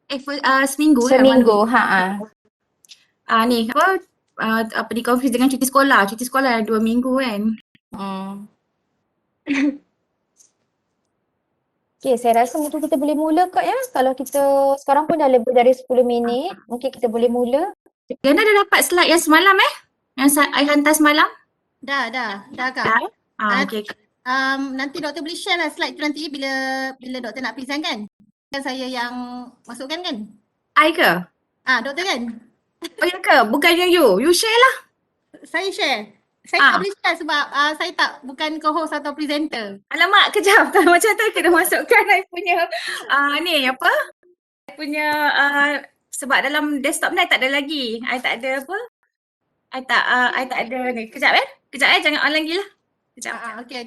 Seminggu kan malam Seminggu, ni. ha. Ni apa ni confuse dengan cuti sekolah. Cuti sekolah 2 minggu kan. Hmm. Okay, saya rasa mungkin kita boleh mula kot ya. Kalau kita sekarang pun dah lebih dari 10 minit, mungkin kita boleh mula. Diana dah dapat slide yang semalam Yang I hantar semalam? Dah Kak. Dah? Nanti, Okay. nanti doktor boleh share lah slide tu nanti bila doktor nak present kan? Kan saya yang masukkan kan? I ke? Doktor kan? Oh ya ke? Bukannya you. You share lah. Saya share. Saya tak boleh share sebab saya bukan co-host atau presenter. Alamak, kejap. Kalau macam tu, kena masukkan I punya ni apa? I punya sebab dalam desktop ni I tak ada lagi. I tak ada apa? I tak ada ni. Kejap Kejap jangan on lagi lah. Kejap. Okay.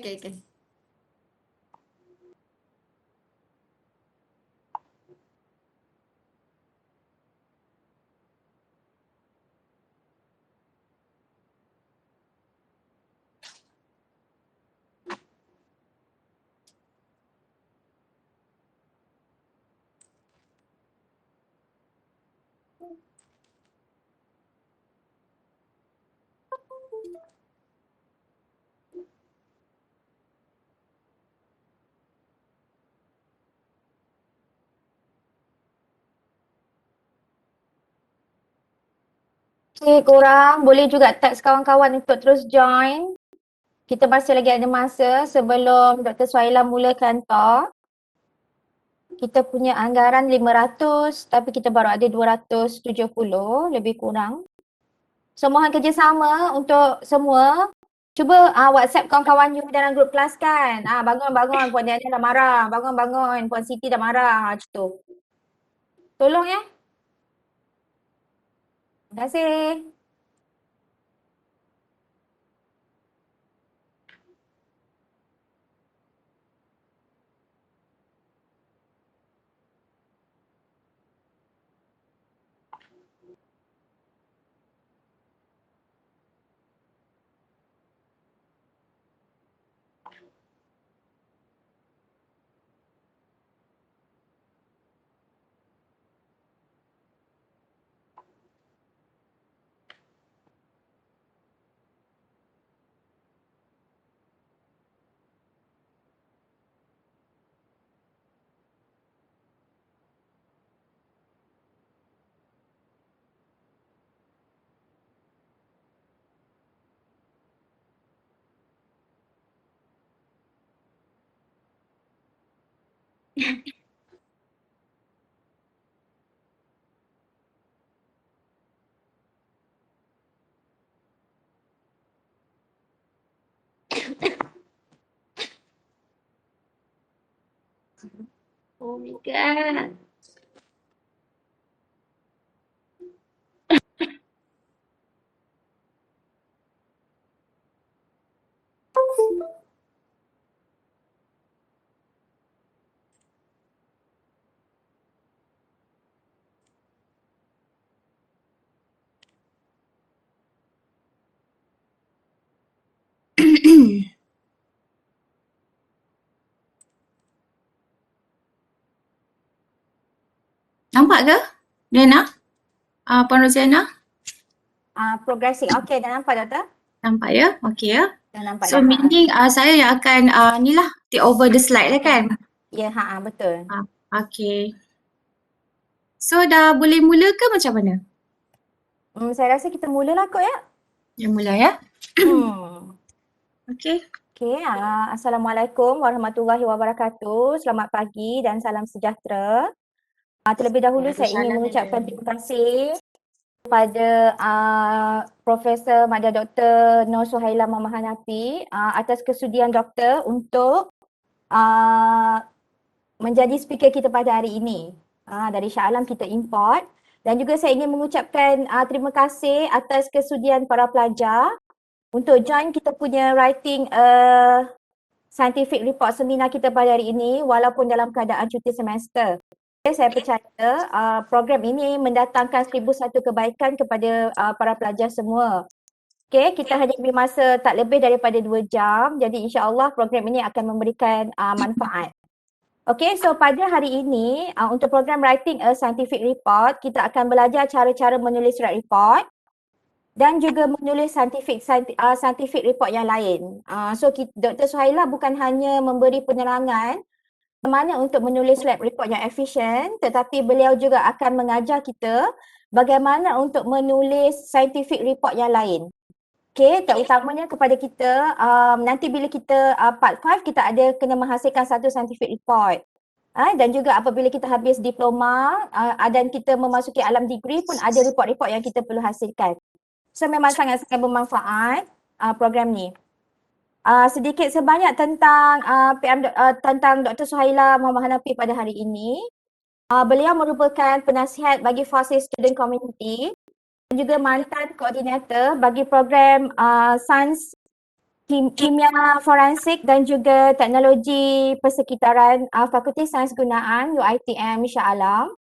Okay, korang boleh juga text kawan-kawan untuk terus join. Kita masih lagi ada masa sebelum Dr. Suhaila mulakan talk. Kita punya anggaran 500 tapi kita baru ada 270 lebih kurang. So mohon kerjasama untuk semua. Cuba WhatsApp kawan-kawan you dalam grup kelas kan. Bangun Puan Diana dah marah. Bangun Puan Siti dah marah. Macam tu. Tolong ya. Terima kasih. Oh my god. Nampak ke? Diana? Puan Roziana? Progressing. Okay, dah nampak Doktor? Nampak ya? Okay ya. Dah nampak So meaning saya yang akan ni lah take over the slide lah kan? Ya, betul. Okay. So dah boleh mula ke macam mana? Saya rasa kita mulalah kot ya. Yang mula ya? Okay. Okay, Assalamualaikum warahmatullahi wabarakatuh. Selamat pagi dan salam sejahtera. Terlebih dahulu saya ingin mengucapkan terima kasih kepada Profesor Madya Dr. Nur Suhaila Mamahanati atas kesudian doktor untuk menjadi speaker kita pada hari ini. Dari Shah Alam kita import. Dan juga saya ingin mengucapkan terima kasih atas kesudian para pelajar untuk join kita punya writing scientific report seminar kita pada hari ini walaupun dalam keadaan cuti semester. Saya percaya program ini mendatangkan 1001 kebaikan kepada para pelajar semua. Okay, kita hanya beri masa tak lebih daripada 2 jam. Jadi insya-Allah program ini akan memberikan manfaat. Okay, so pada hari ini untuk program Writing a Scientific Report, kita akan belajar cara-cara menulis surat report dan juga menulis scientific report yang lain. So Dr. Suhaila bukan hanya memberi penerangan bagaimana untuk menulis lab report yang efisien, tetapi beliau juga akan mengajar kita bagaimana untuk menulis scientific report yang lain. Okay, terutamanya kepada kita, nanti bila kita part 5, kita ada kena menghasilkan satu scientific report. Dan juga apabila kita habis diploma dan kita memasuki alam degree pun ada report-report yang kita perlu hasilkan. So memang sangat-sangat bermanfaat program ni. Sedikit sebanyak tentang tentang Dr. Suhaila Muhammad Hanafi pada hari ini. Beliau merupakan penasihat bagi FASIS Student Community dan juga mantan koordinator bagi program Sains Kimia Forensik dan juga Teknologi Persekitaran Fakulti Sains Gunaan UiTM Shah Alam.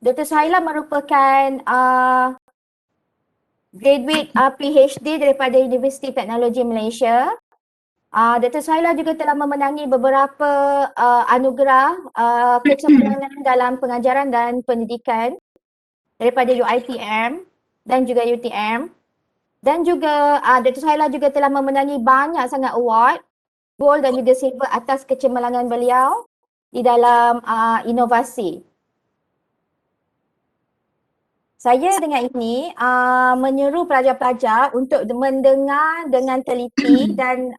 Dr. Suhaila merupakan graduate PhD daripada Universiti Teknologi Malaysia. Dr. Suhaila juga telah memenangi beberapa anugerah kecemaran dalam pengajaran dan pendidikan daripada UiTM dan juga UTM. Dan juga Dr. Suhaila juga telah memenangi banyak sangat award, gold dan juga silver atas kecemerlangan beliau di dalam inovasi. Saya dengan ini menyeru pelajar-pelajar untuk mendengar dengan teliti dan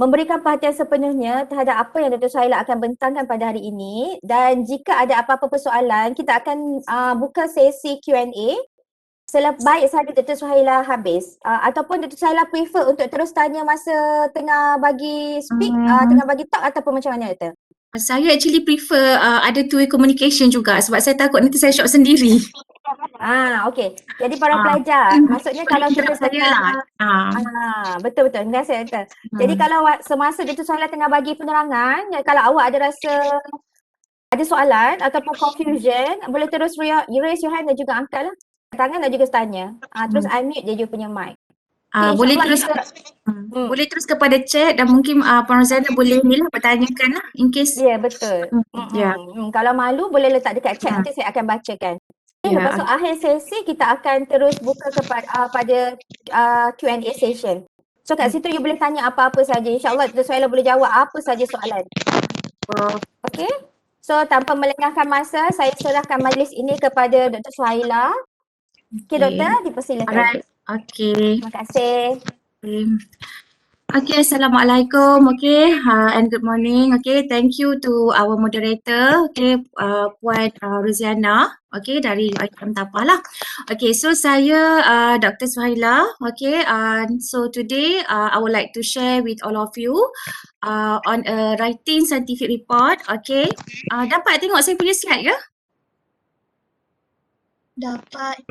memberikan perhatian sepenuhnya terhadap apa yang Dr. Suhaila akan bentangkan pada hari ini. Dan jika ada apa-apa persoalan, kita akan buka sesi Q&A baik sahaja Dr. Suhaila habis ataupun Dr. Suhaila prefer untuk terus tanya masa tengah bagi speak, tengah bagi talk ataupun macam mana Dr.? Saya actually prefer ada two-way communication juga sebab saya takut nanti saya shock sendiri. Okey. Jadi para pelajar, maksudnya kalau kita tengah betul-betul. Terima kasih Dr. Jadi kalau semasa Dr. Suhaila tengah bagi penerangan, kalau awak ada rasa ada soalan ataupun confusion, boleh terus raise your hand dan juga angkatlah tangan dan juga tanya. Terus unmute je punya mic. Boleh terus boleh terus kepada chat dan mungkin Puan Rozana boleh bertanyakan lah in case. Ya, betul. Kalau malu boleh letak dekat chat, nanti saya akan bacakan. Lepas tu akhir sesi kita akan terus buka kepada pada Q&A session. So kat situ you boleh tanya apa-apa saja. InsyaAllah Dr. Suhaila boleh jawab apa saja soalan. Okay. So tanpa melengahkan masa, saya serahkan majlis ini kepada Dr. Suhaila. Okay, Doktor, dipersilakan. Alright. Okay. Terima kasih. Okay, Assalamualaikum. Okay, and good morning. Okay, thank you to our moderator. Okay, Puan Roziana. Okay, dari ITM Tapah lah. Okay, so saya Dr. Suhaila. Okay, so today I would like to share with all of you on a writing scientific report. Okay, dapat tengok saya punya slide ke? Dapat.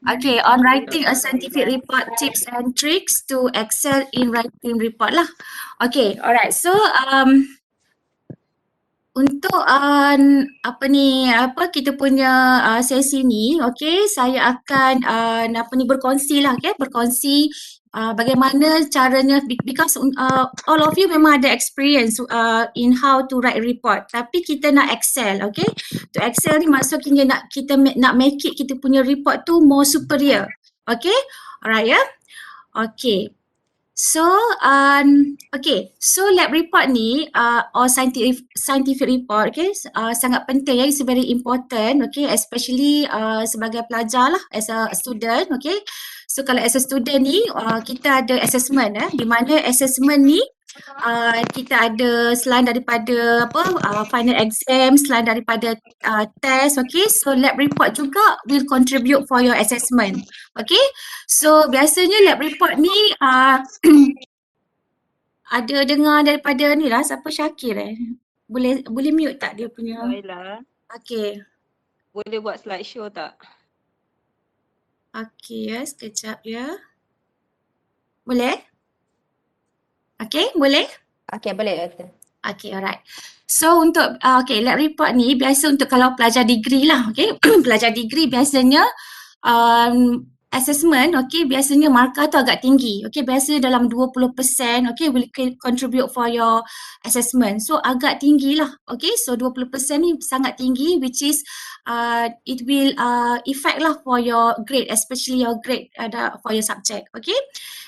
Okay, on writing a scientific report, tips and tricks to excel in writing report lah. Okay, alright. So untuk kita punya sesi ni, okay, saya akan berkongsi lah, okay, berkongsi bagaimana caranya because all of you memang ada experience in how to write report, tapi kita nak excel, okay. To excel ni maksudnya kita nak make it kita punya report tu more superior, okay. Alright ya. Okay. So so lab report ni or scientific report, okay, sangat penting, it's very important, okay, especially sebagai pelajar lah, as a student, okay. So kalau as a student ni kita ada assessment di mana assessment ni kita ada selain daripada final exam, selain daripada test, okay. So lab report juga will contribute for your assessment, okay. So biasanya lab report ni ada dengar daripada ni lah, siapa, Syakir boleh mute tak dia punya? Suhaila, okay. boleh buat slideshow tak? Okay ya, sekejap ya. Boleh? Okay, boleh? Okay, boleh Doktor. Okay, alright. So untuk lab report ni biasa untuk kalau pelajar degree lah, okay. Pelajar degree biasanya assessment, okay, biasanya markah tu agak tinggi. Okay, biasa dalam 20%, okay, will contribute for your assessment. So agak tinggi lah. Okay, so 20% ni sangat tinggi, which is it will effect lah for your grade, especially your grade for your subject. Okay.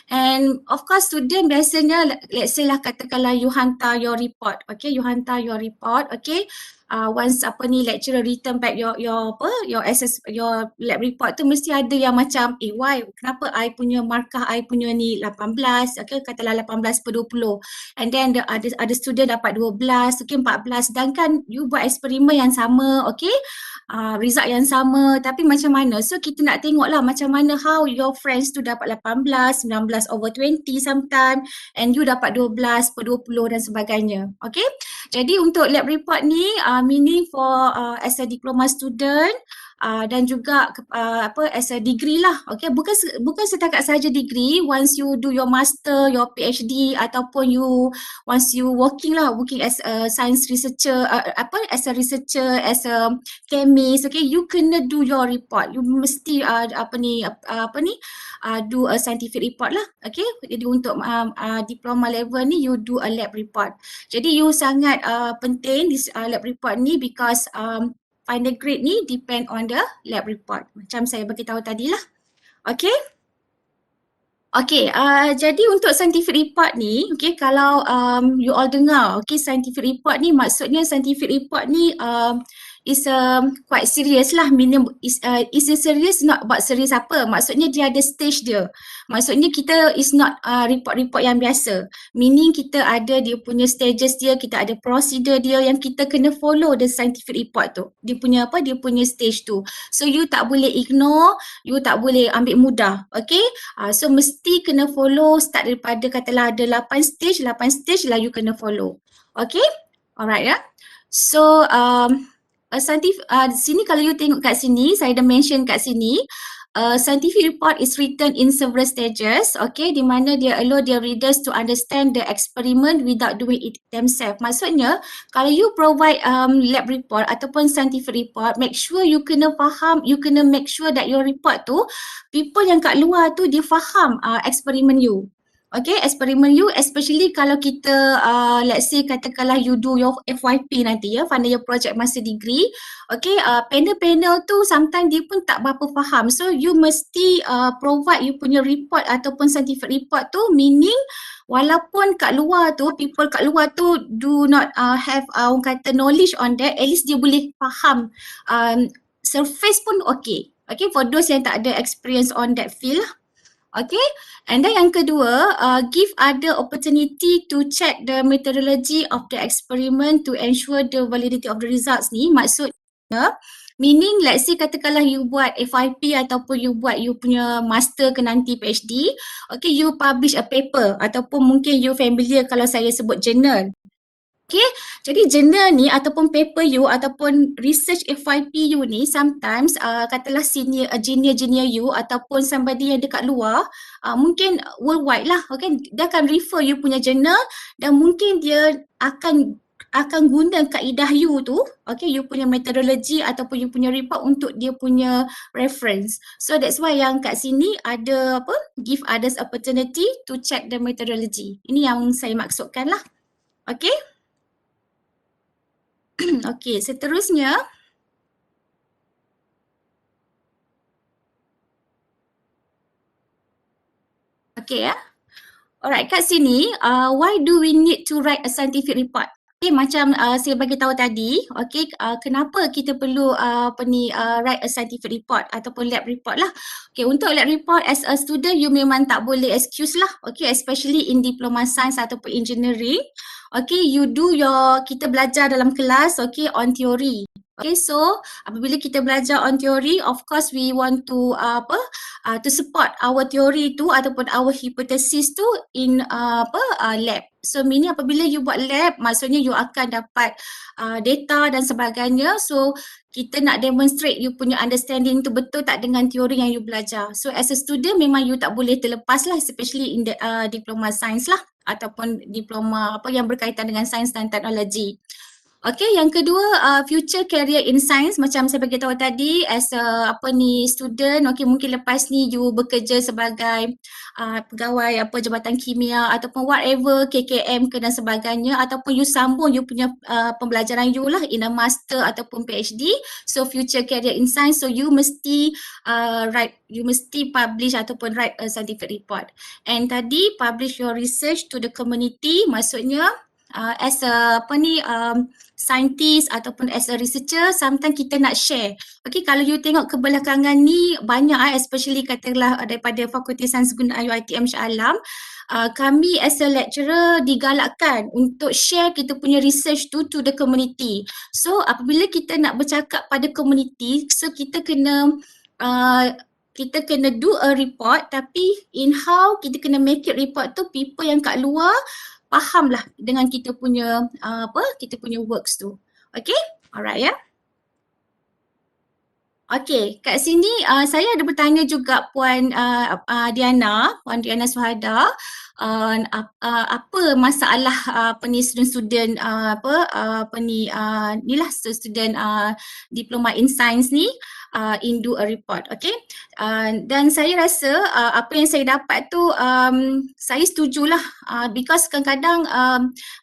And of course student biasanya, let's say lah katakanlah you hantar your report, okay, you hantar your report, okay. Once lecturer return back your lab report tu mesti ada yang macam why kenapa I punya markah I punya ni 18, okay, katalah 18/20, and then ada student dapat 12, okay, 14, sedangkan you buat eksperimen yang sama, okay, result yang sama, tapi macam mana. So kita nak tengok lah macam mana how your friends tu dapat 18, 19/20 sometimes, and you dapat 12/20 dan sebagainya. Okay, jadi untuk lab report ni meaning for as a diploma student dan juga as a degree lah. Okay, bukan setakat saja degree, once you do your master, your PhD, ataupun once you working as a science researcher, as a researcher, as a chemist, okay, you kena do your report. You mesti do a scientific report lah. Okay, jadi untuk diploma level ni you do a lab report. Jadi you sangat penting this lab report ni because final grade ni depend on the lab report. Macam saya bagi tahu tadi lah. Okay. Okay, jadi untuk scientific report ni, okay, kalau you all dengar, okay, scientific report ni maksudnya scientific report ni is quite serious lah, is a serious, not about serious apa, maksudnya dia ada stage dia. Maksudnya kita is not report-report yang biasa, meaning kita ada dia punya stages dia, kita ada prosedur dia yang kita kena follow the scientific report tu. Dia punya stage tu. So you tak boleh ignore, you tak boleh ambil mudah, okay? So mesti kena follow start daripada katalah ada 8 stage lah you kena follow. Okay? Alright ya. So sini kalau you tengok kat sini, saya dah mention kat sini, scientific report is written in several stages, okay, di mana dia allow their readers to understand the experiment without doing it themselves. Maksudnya, kalau you provide lab report ataupun scientific report, make sure you kena faham, you kena make sure that your report tu, people yang kat luar tu dia faham eksperimen you. Okay, eksperimen you, especially kalau kita, let's say katakanlah you do your FYP nanti ya, final year project masa degree, okay, panel-panel tu sometimes dia pun tak berapa faham. So you mesti provide you punya report ataupun scientific report tu, meaning walaupun kat luar tu, people kat luar tu do not have orang kata knowledge on that, at least dia boleh faham, surface pun okay. Okay, for those yang tak ada experience on that field lah. Okay, and then yang kedua, give other opportunity to check the methodology of the experiment to ensure the validity of the results ni. Maksudnya, meaning let's say katakanlah you buat FYP ataupun you buat you punya master ke nanti PhD, okay, you publish a paper ataupun mungkin you familiar kalau saya sebut journal. Okay, jadi journal ni ataupun paper you ataupun research FYP you ni sometimes katalah junior you ataupun somebody yang dekat luar, mungkin worldwide lah, okay, dia akan refer you punya journal dan mungkin dia akan guna kaedah you tu, okay, you punya methodology ataupun you punya report untuk dia punya reference. So that's why yang kat sini ada give others opportunity to check the methodology. Ini yang saya maksudkan lah. Okay. Okey, seterusnya okey ya. Alright, kat sini why do we need to write a scientific report? Okay, macam saya bagi tahu tadi, okay, kenapa kita perlu write a scientific report ataupun lab report lah. Okay, untuk lab report as a student you memang tak boleh excuse lah, okay, especially in diploma science ataupun engineering. Okay, kita belajar dalam kelas, okay, on theory. Okay, so apabila kita belajar on theory, of course we want to to support our theory tu ataupun our hypothesis tu in lab. So meaning apabila you buat lab, maksudnya you akan dapat data dan sebagainya. So kita nak demonstrate you punya understanding tu betul tak dengan teori yang you belajar. So as a student memang you tak boleh terlepas lah, especially in the diploma science lah ataupun diploma yang berkaitan dengan sains dan teknologi. Okay, yang kedua future career in science macam saya bagi tahu tadi as a student, okay, mungkin lepas ni you bekerja sebagai pegawai jabatan kimia ataupun whatever KKM ke dan sebagainya, ataupun you sambung you punya pembelajaran you lah in a master ataupun PhD. So future career in science, so you mesti publish ataupun write a scientific report. And tadi publish your research to the community, maksudnya as a scientist ataupun as a researcher, sometimes kita nak share. Okay, kalau you tengok kebelakangan ni banyak especially katakanlah daripada Fakulti Sains Gunaan UiTM Shah Alam, kami as a lecturer digalakkan untuk share kita punya research tu to the community. So apabila kita nak bercakap pada community, so kita kena do a report, tapi in how kita kena make it report tu people yang kat luar fahamlah dengan kita punya kita punya works tu. Okay? Alright ya. Okay, kat sini saya ada bertanya juga Puan Diana Suhada, apa masalah student student diploma in science ni in do a report, okay? Dan saya rasa apa yang saya dapat tu saya setujulah because kadang-kadang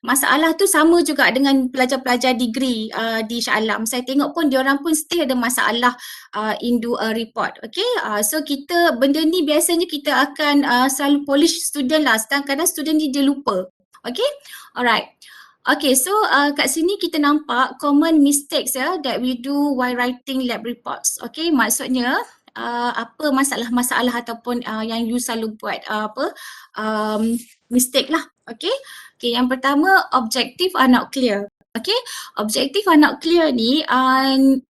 masalah tu sama juga dengan pelajar-pelajar degree di Shah Alam. Saya tengok pun diorang pun still ada masalah in do a report, okay? So kita benda ni biasanya kita akan selalu polish student lah, kadang-kadang student ni dia lupa, okay? Alright. Okay, so kat sini kita nampak common mistakes that we do while writing lab reports. Okay, maksudnya apa masalah-masalah ataupun yang you selalu buat mistake lah. Okay, yang pertama, objective are not clear. Okay, objective are not clear ni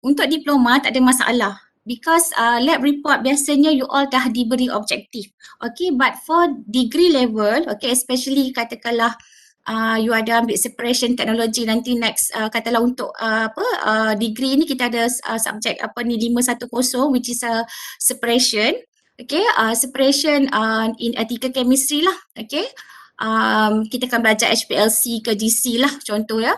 untuk diploma tak ada masalah. Because lab report biasanya you all dah diberi objektif. Okay, but for degree level, okay, especially katakanlah you ada ambil separation teknologi nanti next katalah untuk degree ni kita ada subjek 510 which is separation, okay, separation in ethical chemistry lah, okay. Kita akan belajar HPLC ke GC lah contoh ya.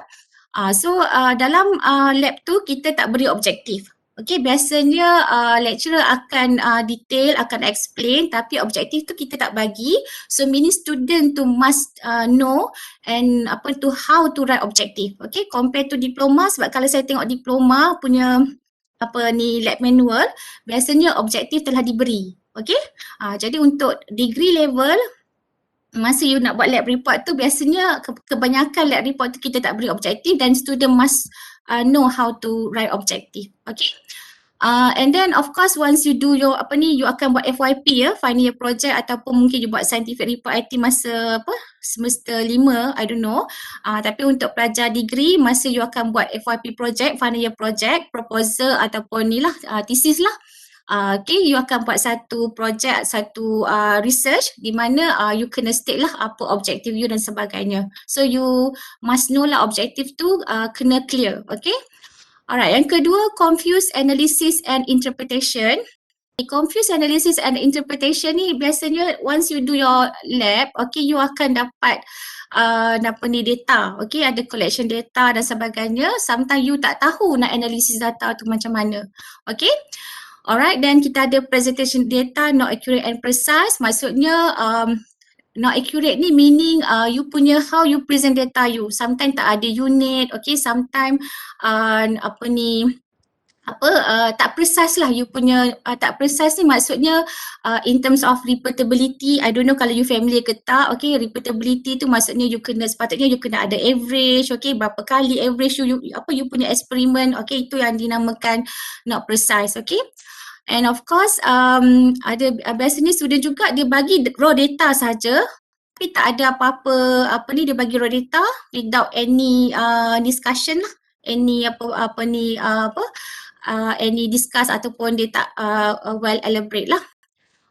So dalam lab tu kita tak beri objektif. Okay, biasanya lecturer akan detail, akan explain, tapi objektif tu kita tak bagi. So meaning student tu must know and how to write objektif. Okay, compare to diploma, sebab kalau saya tengok diploma punya lab manual, biasanya objektif telah diberi. Okay, jadi untuk degree level, masa you nak buat lab report tu biasanya kebanyakan lab report tu kita tak beri objektif dan student must know how to write objective. Okay. And then of course once you do your you akan buat FYP ya, final year project, ataupun mungkin you buat scientific report IT masa semester 5, I don't know. Tapi untuk pelajar degree, masa you akan buat FYP project, final year project, proposal ataupun thesis lah. Okay, you akan buat satu project, satu research di mana you kena state lah apa objektif you dan sebagainya. So you must know lah objektif tu kena clear, okay. Alright, yang kedua, confuse analysis and interpretation. Confuse analysis and interpretation ni biasanya once you do your lab, okay, you akan dapat data, okay, ada collection data dan sebagainya. Sometimes you tak tahu nak analysis data tu macam mana, okay. Alright, then kita ada presentation data not accurate and precise. Maksudnya not accurate ni meaning you punya how you present data you. Sometimes tak ada unit, okay, sometimes tak precise lah you punya, tak precise ni maksudnya in terms of repeatability. I don't know kalau you familiar ke tak, okay, repeatability tu maksudnya sepatutnya you kena ada average, okay, berapa kali average you punya eksperimen, okay, itu yang dinamakan not precise, okay. And of course ada biasanya student juga dia bagi raw data saja, tapi tak ada apa-apa dia bagi raw data without any discussion lah, any any discuss ataupun dia tak well elaborate lah.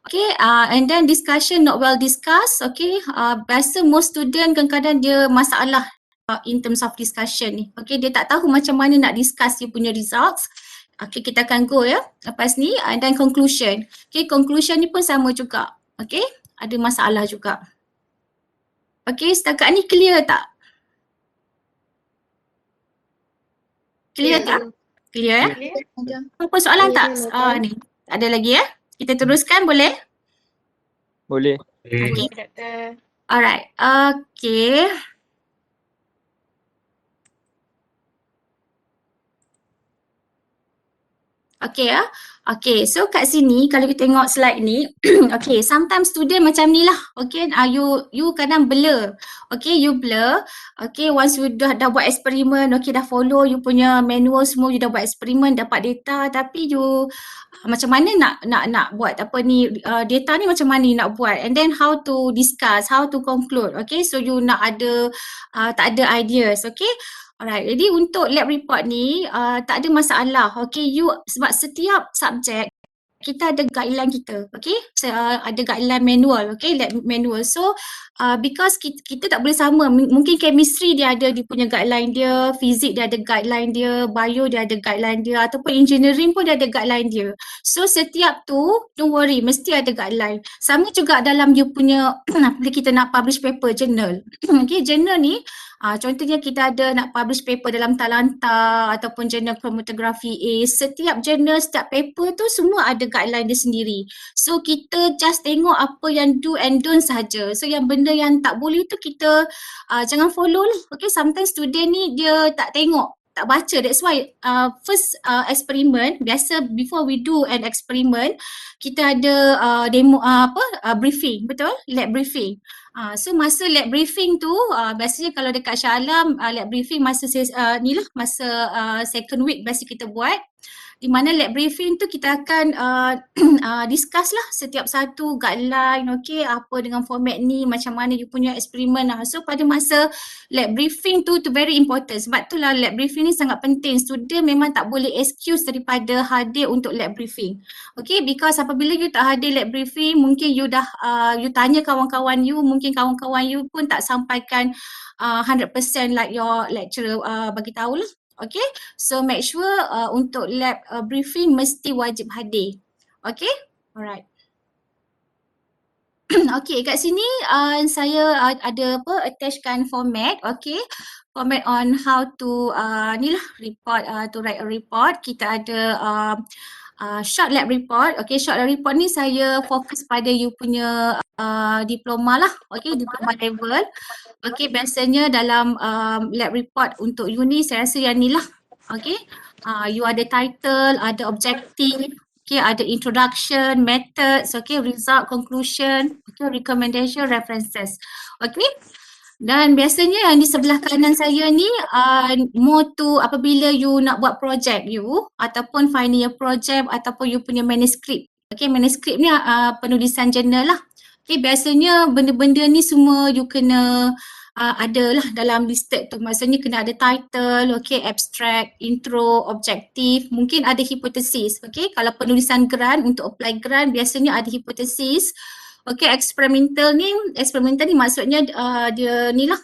Okay, and then discussion not well discussed, okay. Biasa most student kadang-kadang dia masalah in terms of discussion ni, okay, dia tak tahu macam mana nak discuss dia punya results. Okay, kita akan go ya lepas ni, dan conclusion. Okay, conclusion ni pun sama juga. Okay, ada masalah juga. Okay, setakat ni clear tak? Clear tak? Clear Apa soalan tak? Ni. Tak ada lagi ya? Kita teruskan boleh? Boleh. Okay. Alright. Okay. Okay ya. Okay, so kat sini kalau kita tengok slide ni, okay, sometimes student macam ni lah. Okay, you kadang blur. Okay, you blur. Okay, once you dah buat eksperimen, okay, dah follow you punya manual semua, you dah buat eksperimen, dapat data, tapi you macam mana nak buat apa ni, data ni macam mana you nak buat, and then how to discuss, how to conclude. Okay, so you nak ada, tak ada ideas. Okay. Alright, jadi untuk lab report ni tak ada masalah. Okay, you sebab setiap subjek kita ada guideline kita, okay? So, ada guideline manual, okay? Lab manual. So, because kita tak boleh sama. Mungkin chemistry dia ada dia punya guideline dia, fizik dia ada guideline dia, bio dia ada guideline dia, ataupun engineering pun dia ada guideline dia. So, setiap tu, don't worry, mesti ada guideline. Sama juga dalam you punya, bila kita nak publish paper, journal. Okay, journal ni, contohnya kita ada nak publish paper dalam Talanta ataupun jurnal chromatography A, setiap jurnal, setiap paper tu semua ada guideline dia sendiri. So kita just tengok apa yang do and don't saja. So yang benda yang tak boleh tu kita jangan follow lah. Okay, sometimes student ni dia tak tengok, tak baca. That's why first experiment, biasa before we do an experiment, kita ada demo briefing, betul? Lab briefing. So masa lab briefing tu biasanya kalau dekat Shah Alam lab briefing masa ni lah, masa second week biasa kita buat. Di mana lab briefing tu kita akan discuss lah setiap satu guideline, okay, apa dengan format ni, macam mana you punya eksperimen lah. So pada masa lab briefing tu very important. Sebab tu lah lab briefing ni sangat penting. Student memang tak boleh excuse daripada hadir untuk lab briefing. Okay, because apabila you tak hadir lab briefing, mungkin you dah, you tanya kawan-kawan you, mungkin kawan-kawan you pun tak sampaikan 100% like your lecturer bagi tahu lah. Okay, so make sure untuk lab briefing mesti wajib hadir. Okay, alright. Okay, kat sini saya ada attachkan format, okay. Format on how to ni lah report, to write a report. Kita ada short lab report. Okay, short lab report ni saya fokus pada you punya diploma lah, okay, diploma level. Okay, biasanya dalam lab report untuk uni saya rasa yang ni lah. Okay, you ada title, ada objective, okay, ada introduction, methods, okay, result, conclusion, okay, recommendation, references. Okay, dan biasanya yang di sebelah kanan saya ni more to apabila you nak buat project you ataupun final year project ataupun you punya manuskrip. Okay, manuskrip ni penulisan jurnal lah. Okay, biasanya benda-benda ni semua you kena ada lah dalam listed tu. Maksudnya kena ada title, okay, abstract, intro, objektif, mungkin ada hipotesis. Okay, kalau penulisan grant, untuk apply grant biasanya ada hipotesis. Okay, eksperimental ni maksudnya dia ni lah.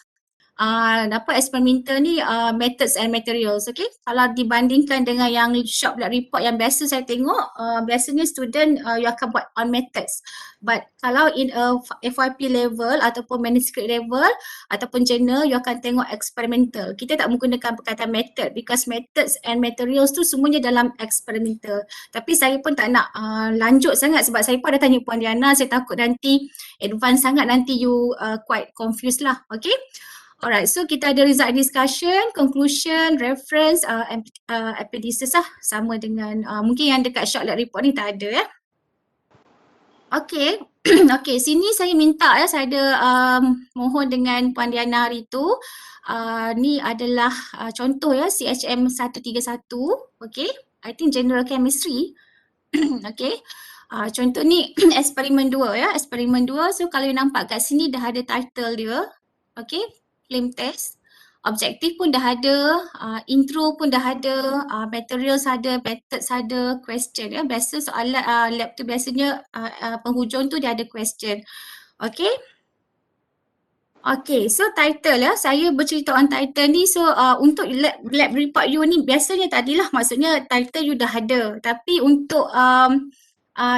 Eksperimental ni methods and materials, okay. Kalau dibandingkan dengan yang short lab report yang biasa saya tengok, biasanya student you akan buat on methods. But kalau in a FYP level ataupun manuscript level ataupun journal, you akan tengok experimental. Kita tak menggunakan perkataan method because methods and materials tu semuanya dalam experimental. Tapi saya pun tak nak lanjut sangat sebab saya pun dah tanya Puan Diana, saya takut nanti advance sangat, nanti you quite confused lah, okay. Alright, so kita ada result discussion, conclusion, reference, appendices lah, sama dengan mungkin yang dekat short lab report ni tak ada ya. Okay, okay, sini saya minta ya, saya ada mohon dengan Puan Diana hari tu. Ni adalah contoh ya, CHM 131, okay, I think general chemistry. Okay, contoh ni eksperimen 2 ya, eksperimen 2. So kalau you nampak kat sini dah ada title dia, okay. Claim test, objektif pun dah ada, intro pun dah ada, materials ada, methods ada, question ya. Biasa soalan lab tu biasanya penghujung tu dia ada question. Okay. Okay, so title ya, saya bercerita on title ni. So untuk lab report you ni biasanya tadilah, maksudnya title you dah ada. Tapi untuk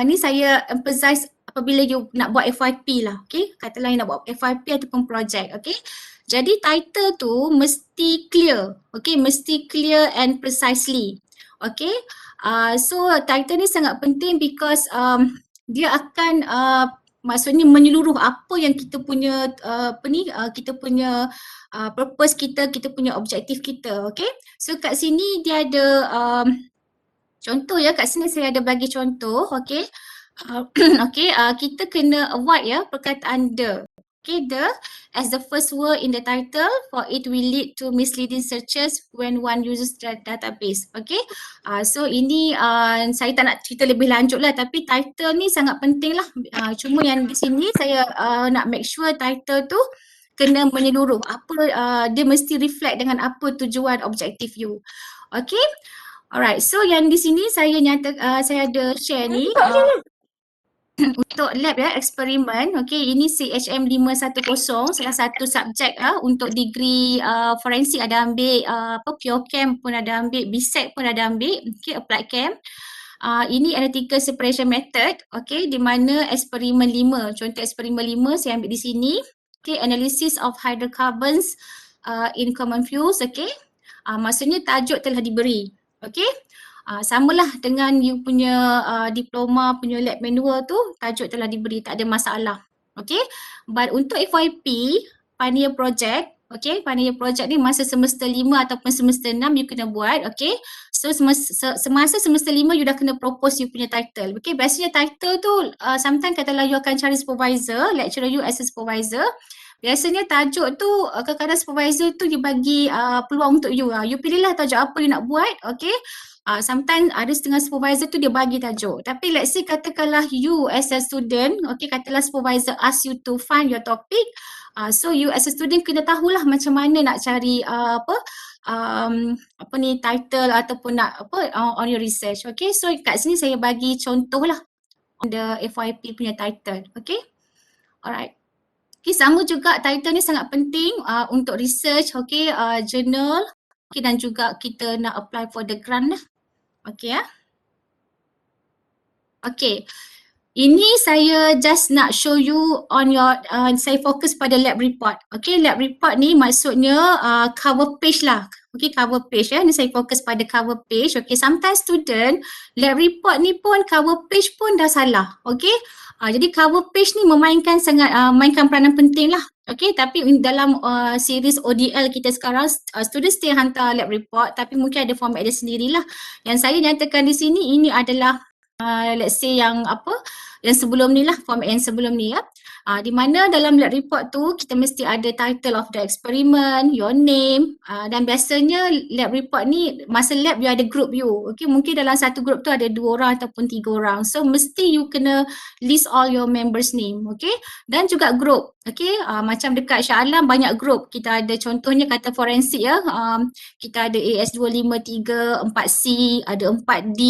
ni saya emphasize apabila you nak buat FYP lah, okay. Katalah you nak buat FYP ataupun project, okay. Jadi title tu mesti clear. Okay, mesti clear and precisely. Okay, so title ni sangat penting because dia akan maksudnya menyeluruh apa yang kita punya kita punya purpose kita punya objektif kita. Okay, so kat sini dia ada contoh ya, kat sini saya ada bagi contoh. Okay, kita kena avoid ya perkataan the. Okay, the as the first word in the title, for it will lead to misleading searches when one uses the database. Okay, so ini saya tak nak cerita lebih lanjut lah, tapi title ni sangat penting lah. Cuma yang di sini saya nak make sure title tu kena menyeluruh. Dia mesti reflect dengan apa tujuan objektif you. Okay, alright. So yang di sini saya saya ada share ni. Untuk lab ya, eksperimen. Okay, ini CHM 510, salah satu subjek untuk degree forensik ada ambil, pure chem pun ada ambil, BSEC pun ada ambil, okay, applied chem. Ini analytical separation method, okay, di mana eksperimen 5, contoh eksperimen 5 saya ambil di sini. Okay, analysis of hydrocarbons in common fuels, okay. Maksudnya tajuk telah diberi, okay. Samalah dengan you punya diploma punya lab manual tu, tajuk telah diberi, tak ada masalah. Okay, but untuk FYP, Pioneer Project, okay, Pioneer Project ni masa semester 5 ataupun semester 6 you kena buat, okay. So semasa semester 5 you dah kena propose you punya title. Okay, biasanya title tu sometimes katalah you akan cari supervisor, lecturer you as a supervisor. Biasanya tajuk tu kadang-kadang supervisor tu dia bagi peluang untuk you. You pilihlah tajuk apa you nak buat, okay. Sometimes ada setengah supervisor tu dia bagi tajuk. Tapi let's say katakanlah you as a student, okay, katalah supervisor ask you to find your topic. So you as a student kena tahulah macam mana nak cari title ataupun nak on your research. Okay, so kat sini saya bagi contoh lah on the FYP punya title. Okay, alright. Okay, sama juga title ni sangat penting untuk research, okay, journal, okay, dan juga kita nak apply for the grant lah. Okay ya. Okay. Ini saya just nak show you on your, saya fokus pada lab report. Okay, lab report ni maksudnya cover page lah. Okay, cover page ya. Ni saya fokus pada cover page. Okay, sometimes student lab report ni pun cover page pun dah salah. Okay, jadi cover page ni mainkan peranan penting lah. Okay, tapi dalam series ODL kita sekarang, student still hantar lab report tapi mungkin ada format dia sendirilah. Yang saya nyatakan di sini, ini adalah let's say yang sebelum ni lah, format yang sebelum ni ya. Di mana dalam lab report tu kita mesti ada title of the experiment, your name, dan biasanya lab report ni masa lab you ada group you. Okay, mungkin dalam satu group tu ada 2 orang ataupun 3 orang. So mesti you kena list all your members name, okay. Dan juga group, okay. Macam dekat Shah Alam banyak group. Kita ada contohnya kata forensik ya. Kita ada AS253, 4C, ada 4D.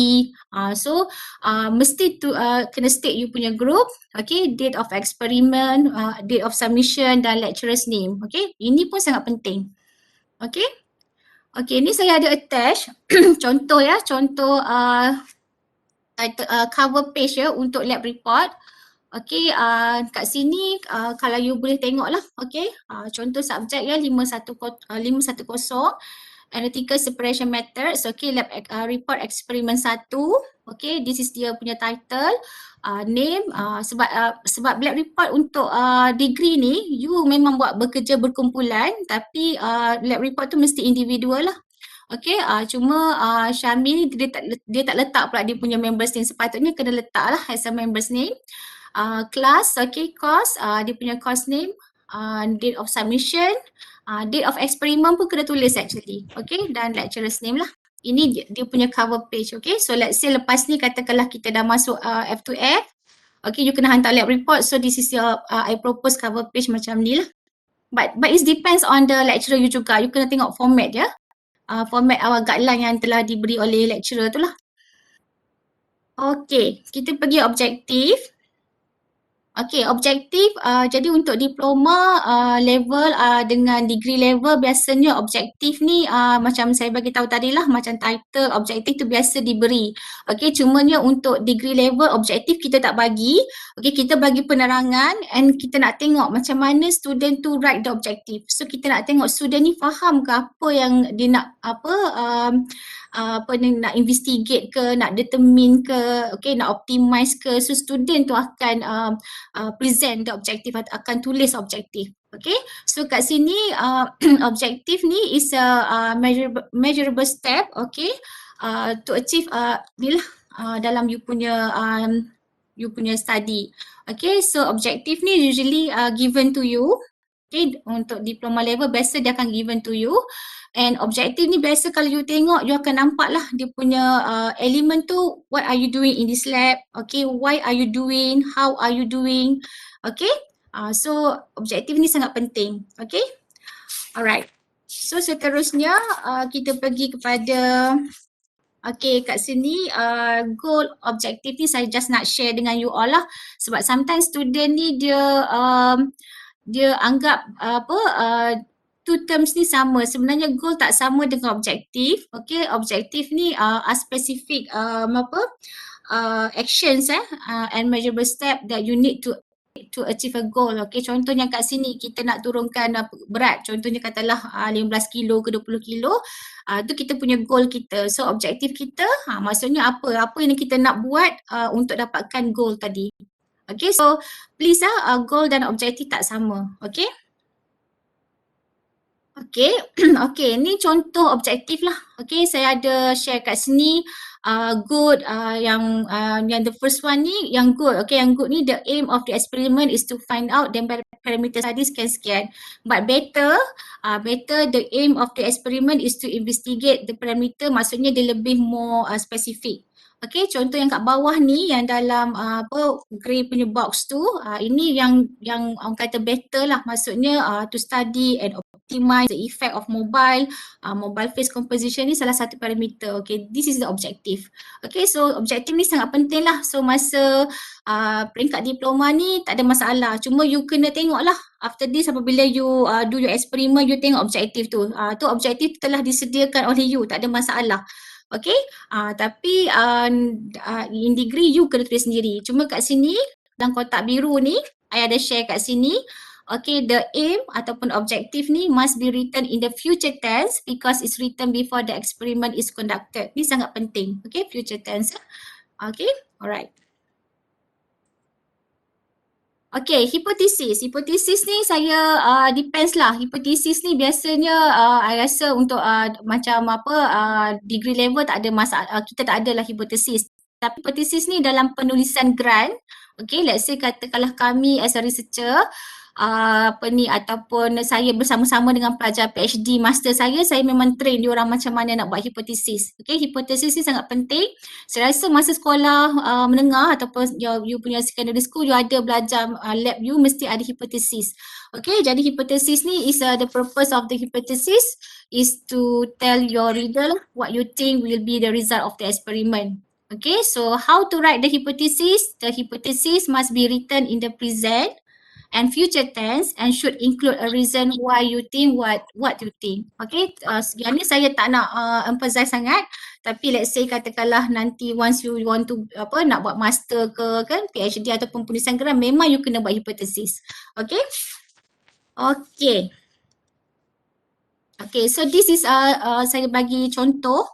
So mesti tu kena state you punya group, okay, date of experiment, date of submission dan lecturer's name, okay. Ini pun sangat penting, okay. Okay, ni saya ada attach contoh ya, contoh cover page ya untuk lab report. Okay, kat sini kalau you boleh tengok lah, okay. Contoh subjek ya 510, analytical separation methods, okay, lab report eksperimen 1. Okay, this is dia punya title, name, sebab lab report untuk degree ni you memang buat bekerja berkumpulan, tapi lab report tu mesti individual lah. Okay, cuma Syamil ni dia tak letak pula dia punya members name, sepatutnya kena letak lah as a members name. Class, okay, course, dia punya course name, date of submission, date of experiment pun kena tulis actually, okay, dan lecturer's name lah. Ini dia punya cover page, okay. So let's say lepas ni katakanlah kita dah masuk F2F, okay, you kena hantar lab report. So this is your I propose cover page macam ni lah. But it depends on the lecturer you juga. You kena tengok format ya. Format guideline yang telah diberi oleh lecturer tu lah. Okay, kita pergi objektif. Okey, objektif jadi untuk diploma level dengan degree level biasanya objektif ni macam saya bagi tahu tadi lah, macam title objektif tu biasa diberi. Okey, cumanya untuk degree level objektif kita tak bagi. Okey, kita bagi penerangan and kita nak tengok macam mana student tu write the objective. So kita nak tengok student ni faham ke apa yang dia nak apa ni, nak investigate ke, nak determine ke, okay, nak optimize ke. So student tu akan present the objective atau akan tulis objektif. Okay, so kat sini objektif ni is a measurable step, okay, to achieve ni lah dalam you punya study. Okay, so objektif ni usually given to you. Okay, untuk diploma level biasa dia akan given to you. And objektif ni biasa kalau you tengok, you akan nampak lah dia punya elemen tu, what are you doing in this lab, okay, why are you doing, how are you doing, okay. So objektif ni sangat penting, okay. Alright, so seterusnya kita pergi kepada, okay, kat sini goal objektif ni saya just nak share dengan you all lah. Sebab sometimes student ni dia anggap two terms ni sama. Sebenarnya goal tak sama dengan objektif. Okay, objektif ni specific actions and measurable step that you need to achieve a goal. Okay, contohnya kat sini kita nak turunkan berat. Contohnya katalah 15 kilo ke 20 kilo. Tu kita punya goal kita. So objektif kita maksudnya apa? Apa yang kita nak buat untuk dapatkan goal tadi. Okay, so please goal dan objektif tak sama. Okay. Okay, okay, ni contoh objektif lah. Okay, saya ada share kat sini good yang the first one ni yang good. Okay, yang good ni the aim of the experiment is to find out the parameter tadi sekian-sekian. But better the aim of the experiment is to investigate the parameter, maksudnya dia lebih more specific. Okay, contoh yang kat bawah ni yang dalam grey punya box tu, ini yang orang kata better lah, maksudnya to study and optimize the effect of mobile face composition ni salah satu parameter. Okay, this is the objective. Okay, so objektif ni sangat penting lah. So masa peringkat diploma ni tak ada masalah. Cuma you kena tengok lah after this apabila you do your experiment, you tengok objektif tu. Tu objektif telah disediakan oleh you, tak ada masalah. Okay, tapi in degree you kena tulis sendiri. Cuma kat sini dalam kotak biru ni, I ada share kat sini. Okay, the aim ataupun objektif ni must be written in the future tense because it's written before the experiment is conducted. Ni sangat penting. Okay, future tense. Okay, alright. Okay, hipotesis. Hipotesis ni saya depends lah. Hipotesis ni biasanya I rasa untuk macam degree level tak ada masalah, kita tak ada lah hipotesis. Tapi hipotesis ni dalam penulisan grant, okay, let's say katakanlah kami as a researcher, ataupun saya bersama-sama dengan pelajar PhD master saya memang train diorang macam mana nak buat hipotesis. Okay, hipotesis ni sangat penting. Saya rasa masa sekolah menengah ataupun you punya secondary school, you ada belajar lab, you mesti ada hipotesis. Okay, jadi hipotesis ni is the purpose of the hypothesis is to tell your reader what you think will be the result of the experiment. Okay, so how to write the hypothesis? The hypothesis must be written in the present and future tense and should include a reason why you think what you think. Okay, yang ni saya tak nak emphasize sangat, tapi let's say katakanlah nanti once you want to nak buat master ke kan, PhD ataupun penulisan grant, memang you kena buat hipotesis. Okay. Okay. Okay, so this is saya bagi contoh.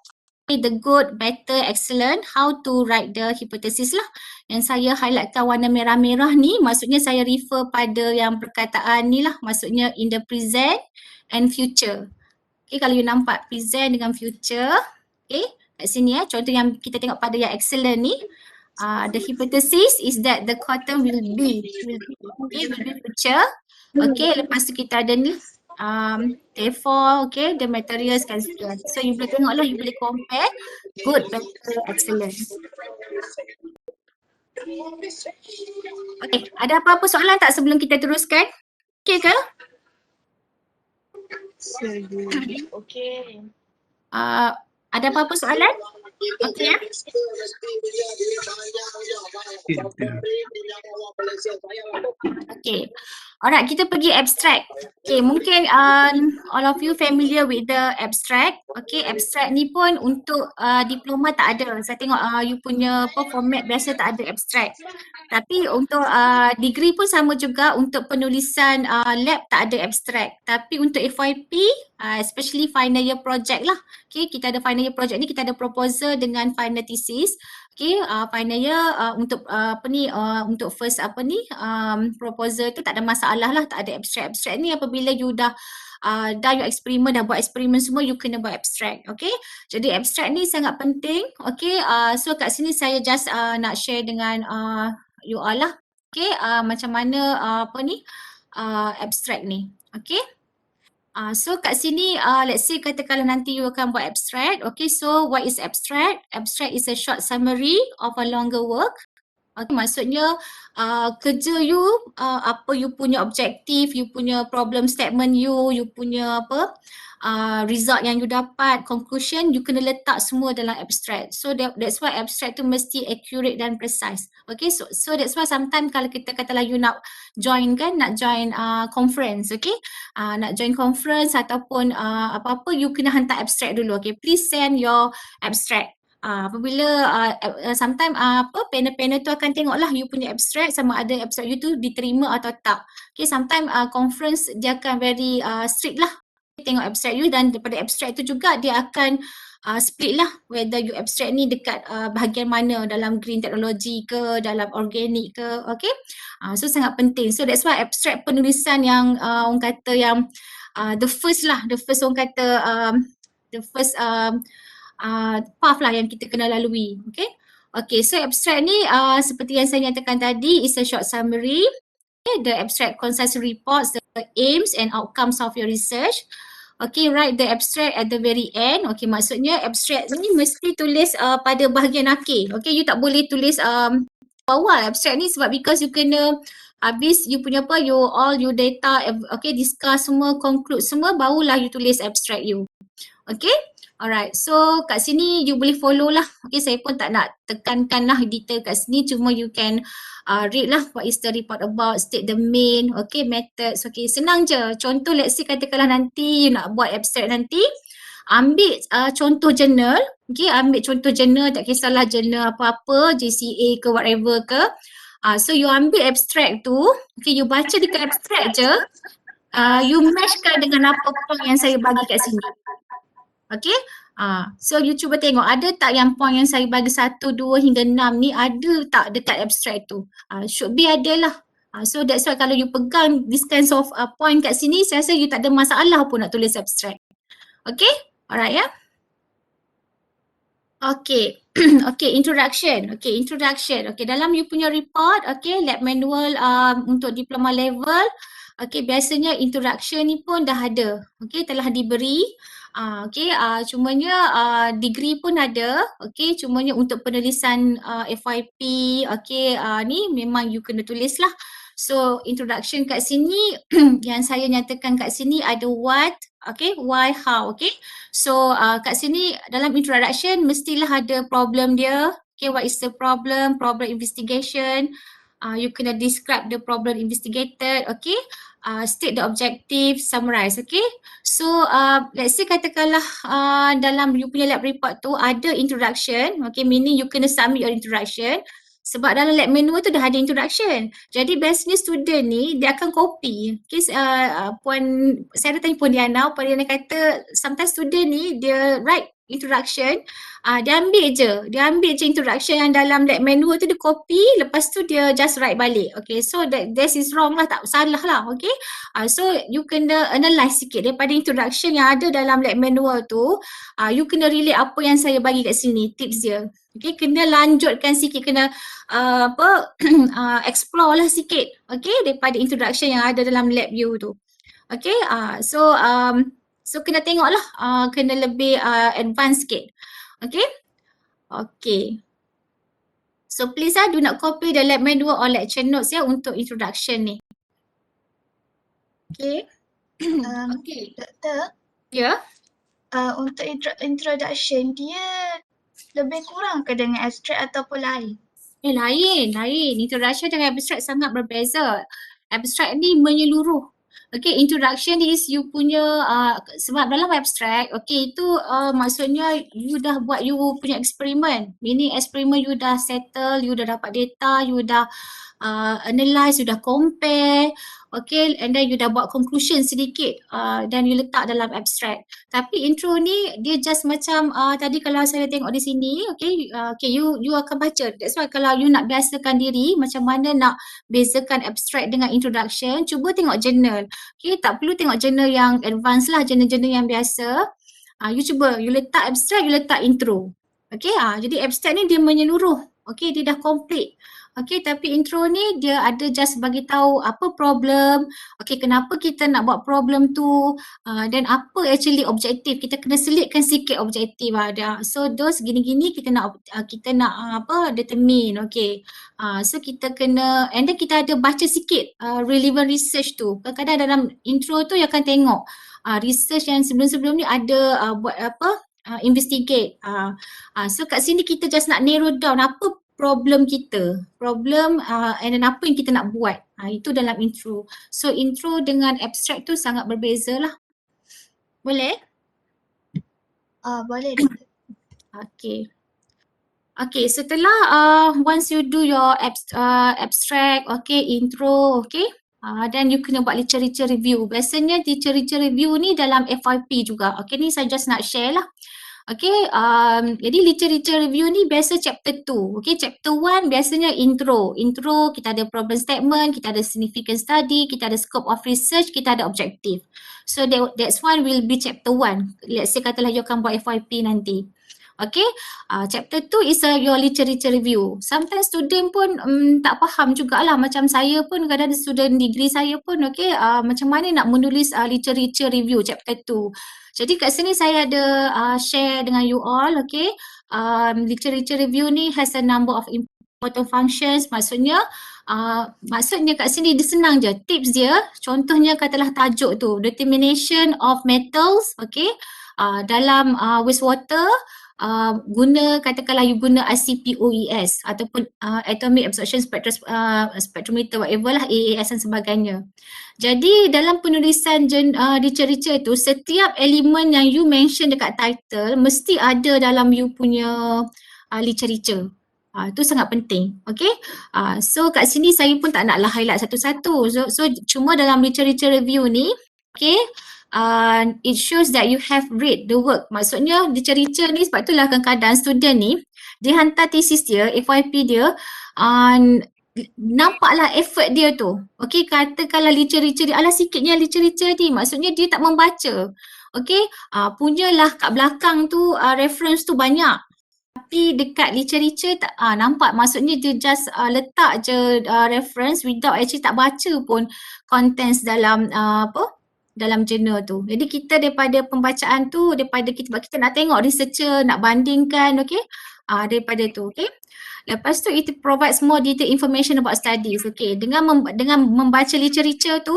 Okay, the good, better, excellent, how to write the hypothesis lah. Yang saya highlightkan warna merah-merah ni, maksudnya saya refer pada yang perkataan ni lah, maksudnya in the present and future. Okay, kalau you nampak present dengan future, okay, kat sini contoh yang kita tengok pada yang excellent ni, the hypothesis is that the cotton will be future. Okay, lepas tu kita ada ni, therefore, okay, the materials kan sekian. So you boleh tengok lah, you boleh compare good, better, excellent. Okay, ada apa-apa soalan tak sebelum kita teruskan? Okay ke? Okay. Ada apa-apa soalan? Okay. Okay. Alright, kita pergi abstract. Okay, mungkin all of you familiar with the abstract. Okay, abstract ni pun untuk diploma tak ada. Saya tengok you punya format biasa tak ada abstract. Tapi untuk degree pun sama juga, untuk penulisan lab tak ada abstract. Tapi untuk FYP, especially final year project lah. Okay, kita ada final year project ni, kita ada proposal dengan final thesis. Okay, final year untuk untuk first proposal tu tak ada masalah lah, tak ada abstract. Abstract ni apabila you dah you eksperimen, dah buat eksperimen semua, you kena buat abstract. Okay, jadi abstract ni sangat penting. Okay, so kat sini saya just nak share dengan you all lah. Okay, macam mana abstract ni. Okay. So kat sini, let's say katakanlah nanti you akan buat abstract. Okay, so what is abstract? Abstract is a short summary of a longer work. Okay, maksudnya kerja you, apa you punya objektif, you punya problem statement you punya result yang you dapat, conclusion, you kena letak semua dalam abstract. So that's why abstract tu mesti accurate dan precise. Okay, so that's why sometimes kalau kita katalah you nak join conference, okay, nak join conference ataupun apa-apa, you kena hantar abstract dulu. Okay, please send your abstract. Apabila sometimes panel-panel tu akan tengok lah you punya abstract, sama ada abstract you tu diterima atau tak. Okay, sometimes conference dia akan very strict lah tengok abstract you, dan daripada abstract tu juga dia akan split lah whether you abstract ni dekat bahagian mana, dalam green technology ke, dalam organic ke. Okay, so sangat penting. So that's why abstract penulisan yang orang kata yang the first orang kata the first path lah yang kita kena lalui. Okay, okay, so abstract ni seperti yang saya nyatakan tadi, is a short summary. Okay, the abstract concisely reports the aims and outcomes of your research. Okay, write the abstract at the very end. Okay, maksudnya abstract ni mesti tulis pada bahagian akhir. Okay, you tak boleh tulis awal abstract ni, sebab because you kena habis you punya you data, okay, discuss semua, conclude semua, barulah you tulis abstract you. Okay, alright, so kat sini you boleh follow lah. Okay, saya pun tak nak tekankan lah detail kat sini, cuma you can read lah what is the report about, state the main, okay, methods. Okay, senang je. Contoh, let's say katakanlah nanti you nak buat abstract nanti, ambil contoh jurnal. Okay, ambil contoh jurnal, tak kisahlah jurnal apa-apa, JCA ke whatever ke. So you ambil abstract tu, okay, you baca dekat abstract je, you matchkan dengan apa point yang saya bagi kat sini. Okay, so you cuba tengok ada tak yang point yang saya bagi 1, 2 hingga 6 ni, ada tak dekat abstract tu. Should be ada lah. So that's why kalau you pegang this kinds of point kat sini, saya rasa you tak ada masalah pun nak tulis abstract. Okay, alright ya. Okay, okay, introduction. Okay, introduction. Okay, dalam you punya report, okay, lab manual untuk diploma level, okay, biasanya introduction ni pun dah ada. Okay, telah diberi. Okay, cumanya degree pun ada. Okay, cumanya untuk penulisan FYP, okay, ni memang you kena tulis lah. So introduction kat sini yang saya nyatakan kat sini ada what, okay, why, how, okay. So kat sini dalam introduction mestilah ada problem dia. Okay, what is the problem, problem investigation. You kena describe the problem investigated, okay. State the objective, summarize, okay. So let's say katakanlah dalam you punya lab report tu ada introduction, okay, meaning you kena submit your introduction. Sebab dalam lab manual tu dah ada introduction. Jadi biasanya student ni dia akan copy. Okay, saya ada tanya Puan Diana kata sometimes student ni dia write introduction, dia ambil je introduction yang dalam lab manual tu, dia copy, lepas tu dia just write balik. Okay, so that is wrong lah, tak salah lah. Okay, so you kena analyse sikit daripada introduction yang ada dalam lab manual tu, you kena relate apa yang saya bagi kat sini, tips dia. Okay, kena lanjutkan sikit, kena explore lah sikit, okay, daripada introduction yang ada dalam lab you tu. Okay, so kena tengok lah, kena lebih advance sikit. Okay, okay. So please do not copy the lab manual or lecture notes ya untuk introduction ni. Okay. Okay, Doktor. Ya. Untuk introduction dia lebih kurang ke dengan abstract ataupun lain? Lain. Introduction dengan abstract sangat berbeza. Abstract ni menyeluruh. Okay, introduction is you punya, sebab dalam abstract, okay, itu maksudnya you dah buat you punya eksperimen. Meaning eksperimen you dah settle, you dah dapat data, you dah analyze, you dah compare, okay, and then you dah buat conclusion sedikit dan you letak dalam abstract. Tapi intro ni dia just macam tadi kalau saya tengok di sini, okay, you akan baca. That's why kalau you nak biasakan diri macam mana nak bezakan abstract dengan introduction, cuba tengok journal. Okay, tak perlu tengok journal yang advance lah, journal-journal yang biasa. You cuba, you letak abstract, you letak intro. Okay, jadi abstract ni dia menyeluruh. Okay, dia dah complete. Okay, tapi intro ni dia ada just bagi tahu apa problem, okay, kenapa kita nak buat problem tu, dan apa actually objektif. Kita kena selitkan sikit objektif ada. So those gini-gini kita nak determine, okay. So kita kena, and then kita ada baca sikit relevant research tu. Kadang-kadang dalam intro tu you akan tengok research yang sebelum-sebelum ni ada buat investigate. So kat sini kita just nak narrow down apa problem kita, and then apa yang kita nak buat. Itu dalam intro. So intro dengan abstract tu sangat berbeza lah. Boleh? Boleh. Okay, setelah once you do your abstract, okay, intro, okay, then you kena buat literature review. Biasanya literature review ni dalam FYP juga. Okay, ni saya just nak share lah. Okay, jadi literature review ni biasa chapter 2. Okay, chapter 1 biasanya intro. Intro, kita ada problem statement, kita ada significant study, kita ada scope of research, kita ada objective. So that's one will be chapter 1. Let's say katalah you akan buat FYP nanti. Okay, chapter 2 is your literature review. Sometimes student pun tak faham jugalah, macam saya pun kadang student degree saya pun, okay, macam mana nak menulis literature review chapter 2. Jadi kat sini saya ada share dengan you all, okay. Literature review ni has a number of important functions. Maksudnya kat sini dia senang je. Tips dia, contohnya katalah tajuk tu, determination of metals, okay. Dalam wastewater, katakanlah you guna ICP-OES ataupun Atomic Absorption Spectrometer, whatever lah, AAS dan sebagainya. Jadi dalam penulisan literature tu, setiap elemen yang you mention dekat title mesti ada dalam you punya literature. Itu sangat penting, okay. So kat sini saya pun tak naklah highlight satu-satu. So cuma dalam literature review ni, okay, it shows that you have read the work. Maksudnya literature ni, sebab itulah kadang-kadang student ni dia hantar thesis dia, FYP dia, nampaklah effort dia tu. Okay, katakanlah literature dia, sikitnya literature ni, maksudnya dia tak membaca. Okay, punyalah kat belakang tu reference tu banyak. Tapi dekat literature tak nampak, maksudnya dia just letak je reference without actually tak baca pun contents dalam dalam journal tu. Jadi kita daripada pembacaan tu, daripada kita nak tengok researcher, nak bandingkan, okay, daripada tu, okay. Lepas tu it provides more detailed information about studies, okay. Dengan membaca literature tu,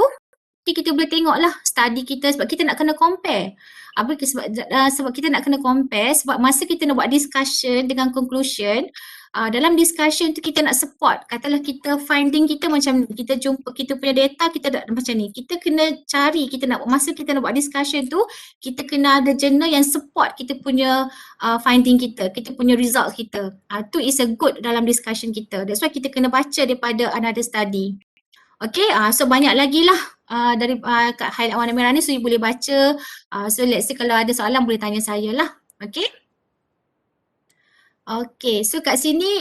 kita boleh tengok lah study kita, sebab kita nak kena compare. Sebab kita nak kena compare, sebab masa kita nak buat discussion dengan conclusion, dalam discussion tu kita nak support. Katalah kita finding kita macam ni, kita jumpa kita punya data, kita macam ni. Kita kena cari, masa kita nak buat discussion tu, kita kena ada journal yang support kita punya finding kita punya result kita. Tu is a good dalam discussion kita. That's why kita kena baca daripada another study. Okay, so banyak lagi lah dari kat highlight warna merah ni, so you boleh baca. So let's say kalau ada soalan boleh tanya saya lah. Okay. Okay, so kat sini,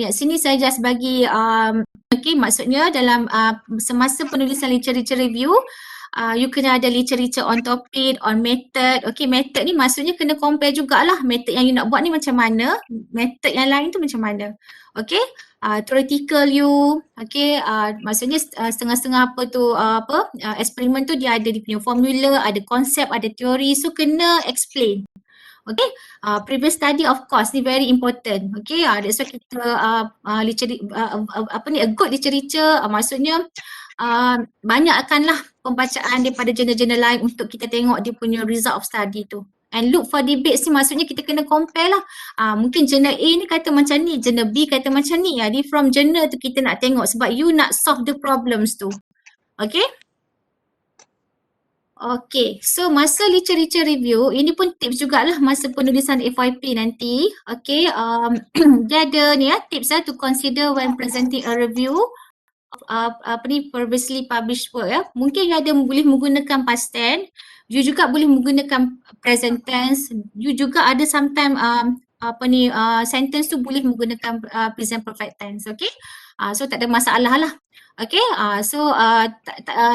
sini saya just bagi, okay, maksudnya dalam semasa penulisan literature review, you kena ada literature on topic, on method. Okay, method ni maksudnya kena compare jugalah method yang you nak buat ni macam mana, method yang lain tu macam mana. Okay, theoretical you, okay, maksudnya setengah-setengah eksperimen tu dia ada dia punya formula, ada konsep, ada teori, so kena explain. Okay, previous study of course ni very important. Okay, that's why kita a good literature, maksudnya banyakkanlah pembacaan daripada jurnal-jurnal lain untuk kita tengok dia punya result of study tu. And look for debates ni maksudnya kita kena compare lah. Mungkin journal A ni kata macam ni, journal B kata macam ni. Jadi from journal tu kita nak tengok sebab you nak solve the problems tu. Okay? Okay, so masa literature review, ini pun tips jugalah masa penulisan FYP nanti. Okay, dia ada ni tips to consider when presenting a review of previously published work ya. Mungkin you ada boleh menggunakan past tense, you juga boleh menggunakan present tense, you juga ada sometimes sentence tu boleh menggunakan present perfect tense, okay? So tak ada masalah lah. Okay, so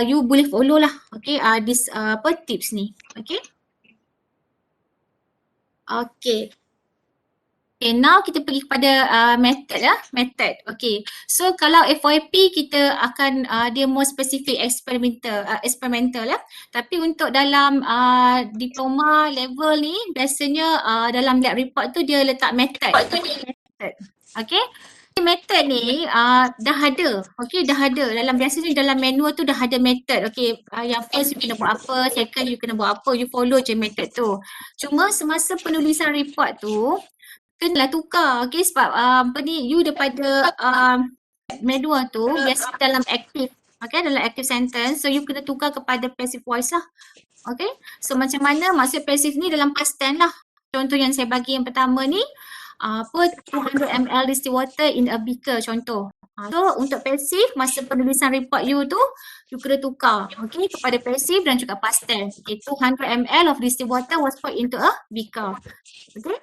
you boleh follow lah, okay, this tips ni, okay. Okay. Okay, now kita pergi kepada method ya, method. Okay, so kalau FYP kita akan dia more specific experimental ya. Tapi untuk dalam diploma level ni biasanya dalam lab report tu dia letak method. Okay. Method ni dah ada, okay, dah ada dalam biasanya dalam manual tu dah ada method, okay, yang first you kena buat apa, second you kena buat apa, you follow je method tu. Cuma semasa penulisan report tu kenalah tukar, okay, sebab you daripada manual tu biasa dalam active, okay, dalam active sentence, so you kena tukar kepada passive voice lah, okay. So macam mana maksud passive ni dalam past tense lah. Contoh yang saya bagi yang pertama ni, 200 ml distilled water in a beaker contoh. So untuk passive masa penulisan report you tu, you kena tukar, okay, kepada passive dan juga past tense. Okay, 200 ml of distilled water was poured into a beaker. Okay.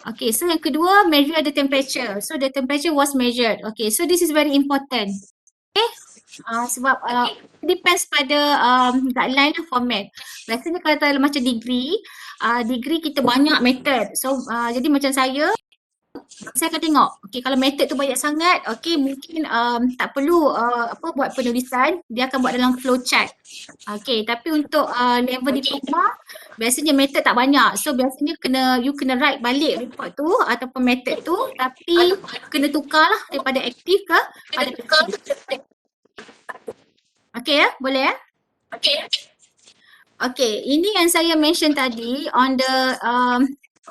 Okay, so yang kedua, measure the temperature. So the temperature was measured. Okay, so this is very important. Okay, sebab depends pada guideline format. Biasanya kalau macam degree, degree kita banyak method. So jadi macam saya akan tengok, okay, kalau method tu banyak sangat, okay, mungkin tak perlu buat penulisan, dia akan buat dalam flowchart. Okay, tapi untuk level diploma, biasanya method tak banyak. So biasanya you kena write balik report tu ataupun method tu, tapi kena tukar lah daripada aktif ke pada pasif. Okay ya, boleh ya? Okay, ini yang saya mention tadi on the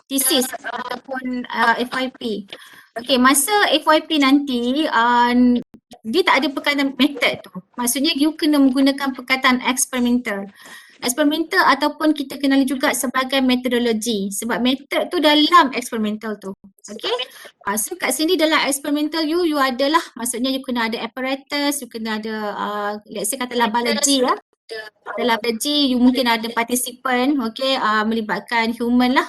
thesis ataupun FYP. Okay, masa FYP nanti dia tak ada perkataan method tu. Maksudnya you kena menggunakan perkataan experimental. Experimental ataupun kita kenali juga sebagai metodologi. Sebab method tu dalam experimental tu. Okay. So kat sini dalam experimental you adalah, maksudnya you kena ada apparatus, you kena ada let's say katalah biology ya. Dalam biology you mungkin ada participant, okay, melibatkan human lah.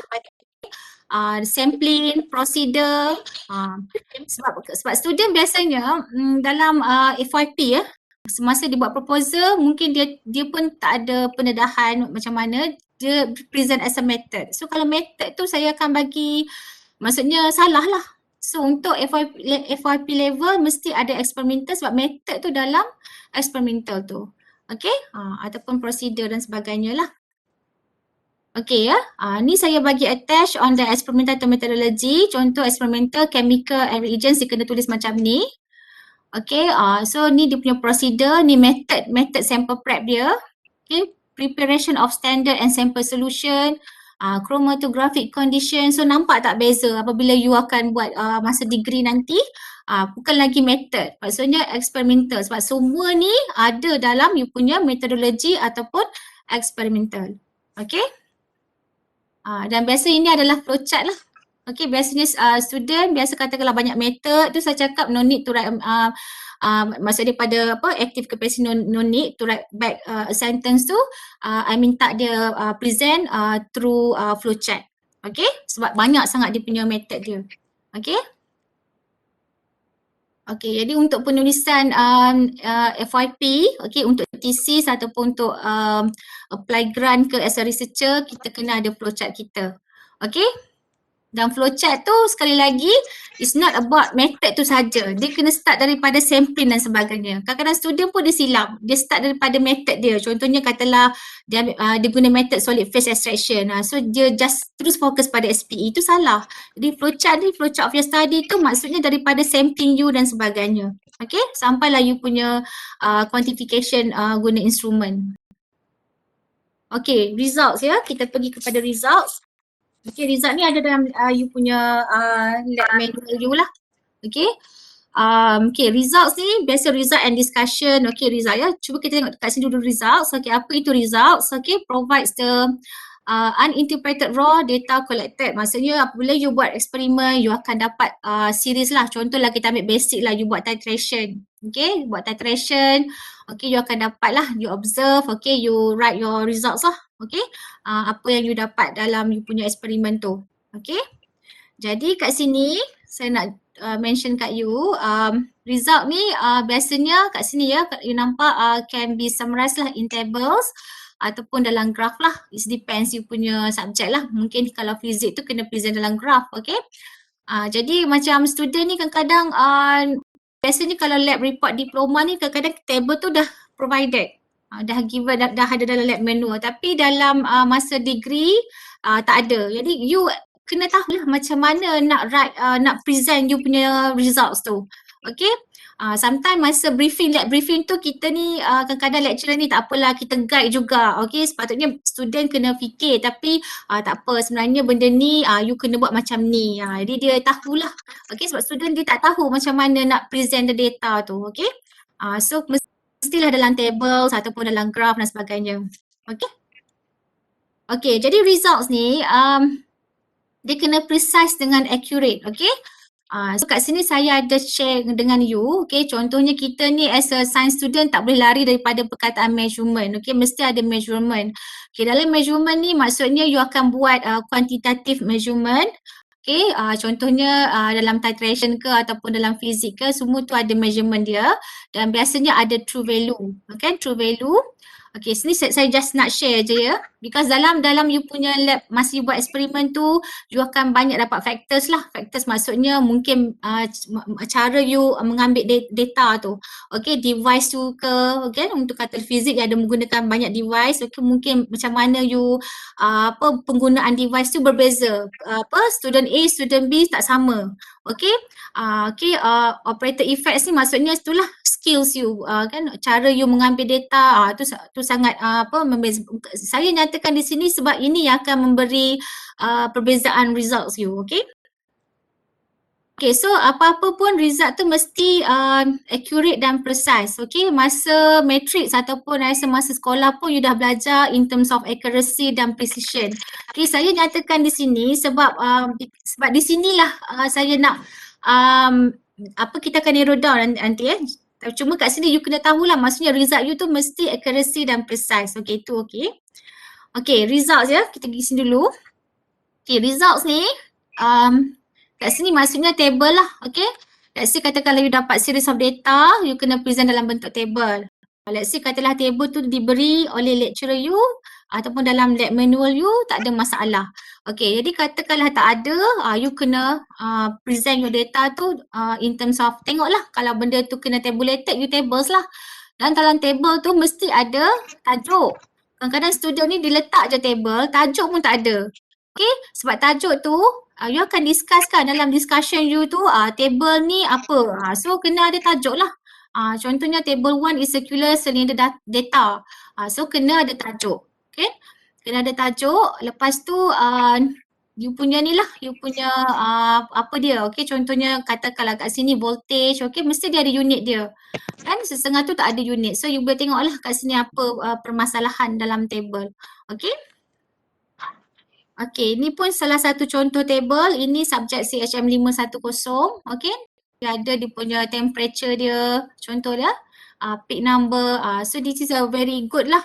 Sampling, procedure, sebab student biasanya dalam FYP ya, semasa dia buat proposal mungkin dia pun tak ada pendedahan macam mana, dia present as a method. So kalau method tu saya akan bagi, maksudnya salah lah. So untuk FYP level mesti ada experimental sebab method tu dalam experimental tu, okay, ataupun procedure dan sebagainya lah. Okay ya, ni saya bagi attach on the experimental methodology. Contoh experimental chemical and reagents dia kena tulis macam ni. Okay, so ni dia punya procedure, ni method sample prep dia. Okay, preparation of standard and sample solution, chromatographic condition. So nampak tak beza apabila you akan buat masa degree nanti, bukan lagi method, maksudnya experimental sebab semua ni ada dalam you punya metodologi ataupun experimental. Okay. Dan biasa ini adalah flowchart lah. Okay, biasanya student biasa kata kalau banyak method tu saya cakap no need to write, maksudnya pada active capacity no need to write back a sentence tu. I minta dia present through flowchart. Okay, sebab banyak sangat dia punya method dia. Okay. Okay, jadi untuk penulisan FYP, okay, untuk thesis ataupun untuk apply grant ke as a researcher, kita kena ada flowchart kita. Okay. Dan flowchart tu sekali lagi it's not about method tu saja. Dia kena start daripada sampling dan sebagainya. Kadang-kadang student pun dia silap. Dia start daripada method dia. Contohnya katalah dia guna method solid phase extraction. So dia just terus fokus pada SPE. Itu salah. Jadi flowchart ni, flowchart of your study tu maksudnya daripada sampling you dan sebagainya. Okay, sampailah you punya quantification guna instrument. Okay, results ya. Kita pergi kepada results. Okay, result ni ada dalam you punya lab manual you lah. Okay. Okay, results ni biasa result and discussion. Okay, result ya. Cuba kita tengok kat sini dulu results. Okay, apa itu results? Okay, provides the uninterpreted raw data collected. Maksudnya apabila you buat eksperimen, you akan dapat series lah. Contohlah kita ambil basic lah, you buat titration. Okay, buat titration. Okay, you akan dapat lah, you observe. Okay, you write your results lah. Okay, apa yang you dapat dalam you punya eksperimen tu. Okay, jadi kat sini saya nak mention kat you, result ni biasanya kat sini ya, you nampak can be summarized lah in tables ataupun dalam graph lah. It depends you punya subjek lah. Mungkin kalau fizik tu kena present dalam graph, okay. Jadi macam student ni kadang-kadang biasanya kalau lab report diploma ni kadang-kadang table tu dah provided. Dah given, dah ada dalam lab manual. Tapi dalam masa degree tak ada. Jadi you kena tahu lah macam mana nak write, nak present you punya results tu. Okay. Sometimes masa briefing, lab briefing tu kita ni kadang-kadang lecturer ni tak apalah, kita guide juga. Okay, sepatutnya student kena fikir tapi tak apa, sebenarnya benda ni you kena buat macam ni. Jadi dia tahulah. Okay, sebab student dia tak tahu macam mana nak present the data tu. Okay. So mestilah dalam tables ataupun dalam graph dan sebagainya. Okay. Okay, jadi results ni dia kena precise dengan accurate. Okay. So kat sini saya ada share dengan you. Okay, contohnya kita ni as a science student tak boleh lari daripada perkataan measurement. Okay, mesti ada measurement. Okay, dalam measurement ni maksudnya you akan buat quantitative measurement. Okay, contohnya dalam titration ke ataupun dalam fizik ke, semua tu ada measurement dia dan biasanya ada true value. Okay, true value. Okay, sini saya just nak share je ya. Because dalam you punya lab, masa you buat eksperimen tu, you akan banyak dapat factors lah. Factors maksudnya mungkin cara you mengambil data tu. Okay, device tu ke, okay, untuk kata fizik ada menggunakan banyak device. Okay, mungkin macam mana you, penggunaan device tu berbeza. Student A, student B tak sama. Okay, operator effects ni maksudnya itulah skills you, kan, cara you mengambil data, tu sangat membeza. Saya nyatakan di sini sebab ini yang akan memberi perbezaan results you, okay? Okay, so apa-apa pun result tu mesti accurate dan precise, okay? Masa matrix ataupun masa sekolah pun you dah belajar in terms of accuracy dan precision. Okay, saya nyatakan di sini sebab di sinilah saya nak kita akan narrow down nanti Cuma kat sini you kena tahulah, maksudnya result you tu mesti accuracy dan precise. Okay, itu okay. Okay, results ya. Kita pergi sini dulu. Okay, results ni kat sini maksudnya table lah. Okay. Let's say katakanlah you dapat series of data, you kena present dalam bentuk table. Let's say katalah table tu diberi oleh lecturer you ataupun dalam lab manual you, tak ada masalah. Okay, jadi katakanlah tak ada, you kena present your data tu in terms of, tengoklah kalau benda tu kena tabulated, you tables lah. Dan dalam table tu mesti ada tajuk. Kadang-kadang student ni diletak je table, tajuk pun tak ada. Okay, sebab tajuk tu, you akan discusskan dalam discussion you tu, table ni apa. So kena ada tajuk lah. Contohnya table 1 is circular cylinder data. So kena ada tajuk. Okay, kena ada tajuk. Lepas tu you punya ni lah, you punya apa dia. Okay, contohnya katakanlah kat sini voltage. Okay, mesti dia ada unit dia. Kan setengah tu tak ada unit. So you boleh tengoklah kat sini apa permasalahan dalam table. Okay. Okay, ni pun salah satu contoh table. Ini subjek CHM 510. Okay, dia ada dia punya temperature dia, contoh dia, peak number. So this is a very good lah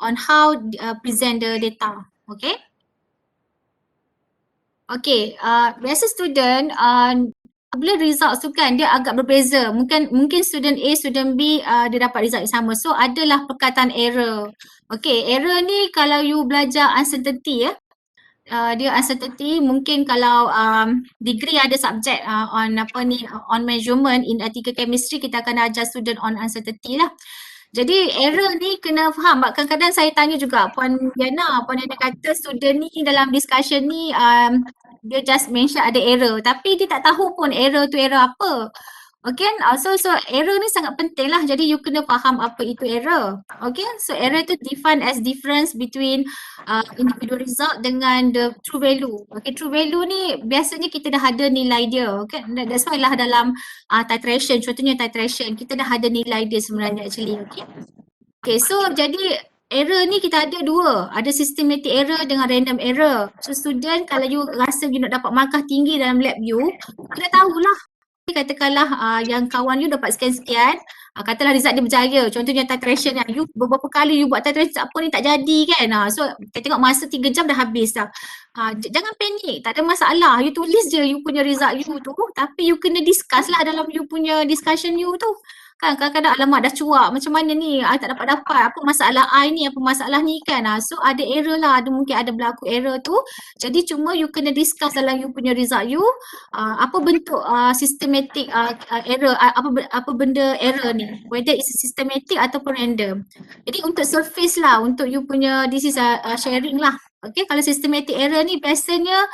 on how present the data. Okay. Okay, biasa student bila results tu kan dia agak berbeza. Mungkin student A, student B dia dapat result yang sama. So adalah perkataan error. Okay, error ni kalau you belajar uncertainty ya. Dia uncertainty, mungkin kalau degree ada subjek on measurement in article chemistry, kita akan ajar student on uncertainty lah. Jadi error ni kena faham. Kadang-kadang saya tanya juga Puan Diana kata student ni dalam discussion ni dia just mention ada error tapi dia tak tahu pun error tu error apa. Okay, so error ni sangat penting lah. Jadi you kena faham apa itu error. Okay, so error tu defined as difference between individual result dengan the true value. Okay, true value ni biasanya kita dah ada nilai dia. Okay, that's why lah dalam titration, contohnya titration, kita dah ada nilai dia sebenarnya actually. Okay, so jadi error ni kita ada dua. Ada systematic error dengan random error. So student kalau you rasa you nak dapat markah tinggi dalam lab you, kena tahulah. Katakanlah yang kawan you dapat sekian-sekian, katalah result dia berjaya. Contohnya titration yang you beberapa kali you buat titration apa ni tak jadi kan. So kita tengok masa 3 jam dah habis dah. Jangan panik, tak ada masalah. You tulis je you punya result you tu, tapi you kena discuss lah dalam you punya discussion you tu. Kan kadang-kadang alamak dah cuak macam mana ni, tak dapat-dapat, apa masalah I ni, apa masalah ni kan. So ada error lah, mungkin ada berlaku error tu. Jadi cuma you kena discuss dalam you punya result you, apa bentuk systematic error, apa benda error ni, whether it's systematic ataupun random. Jadi untuk surface lah, untuk you punya this is sharing lah. Okay, kalau systematic error ni biasanya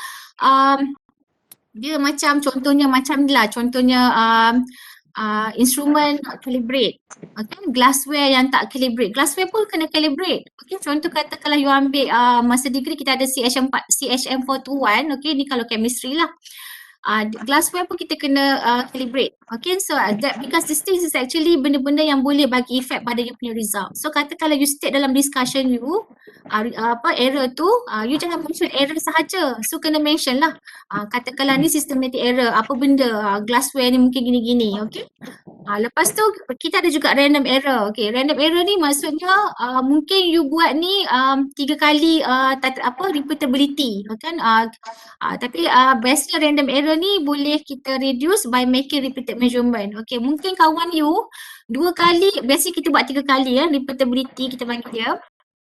dia macam contohnya macam ni lah, contohnya instrument not calibrate. Okay, glassware yang tak calibrate. Glassware pun kena calibrate. Okay, contoh kata kalau you ambil masa degree kita ada CHM421, okay, ni kalau chemistry lah. Glassware pun kita kena calibrate. Okay, so that because this thing is actually benda-benda yang boleh bagi effect pada you punya result. So kata kalau you state dalam discussion you, error tu, you jangan mention error sahaja. So kena mention lah. Katakanlah ni systematic error, apa benda, glassware ni mungkin gini-gini, okay. Lepas tu kita ada juga random error. Okay, random error ni maksudnya mungkin you buat ni 3 kali repeatability, kan? Tapi biasanya random error ni boleh kita reduce by making repeated measurement. Okay, mungkin kawan you 2 kali, biasanya kita buat 3 kali repeatability kita panggil dia.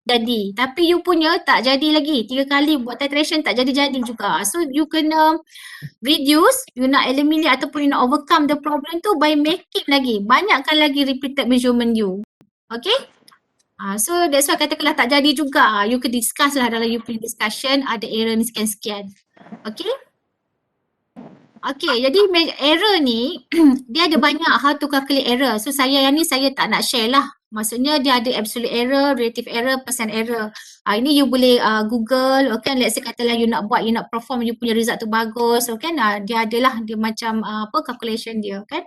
Jadi, tapi you punya tak jadi lagi. 3 kali buat titration tak jadi-jadi juga. So you kena reduce, you nak eliminate ataupun you nak overcome the problem tu by making lagi, banyakkan lagi repeated measurement you. Okay? So that's why katakanlah tak jadi juga, you can discuss lah dalam you punya discussion, ada error ni sekian-sekian. Okay? Okay, jadi error ni dia ada banyak how to calculate error. So saya tak nak share lah. Maksudnya dia ada absolute error, relative error, percent error. Ini you boleh Google, okay, let's say katalah you nak buat, you nak perform, you punya result tu bagus, okay, dia adalah dia macam calculation dia, kan.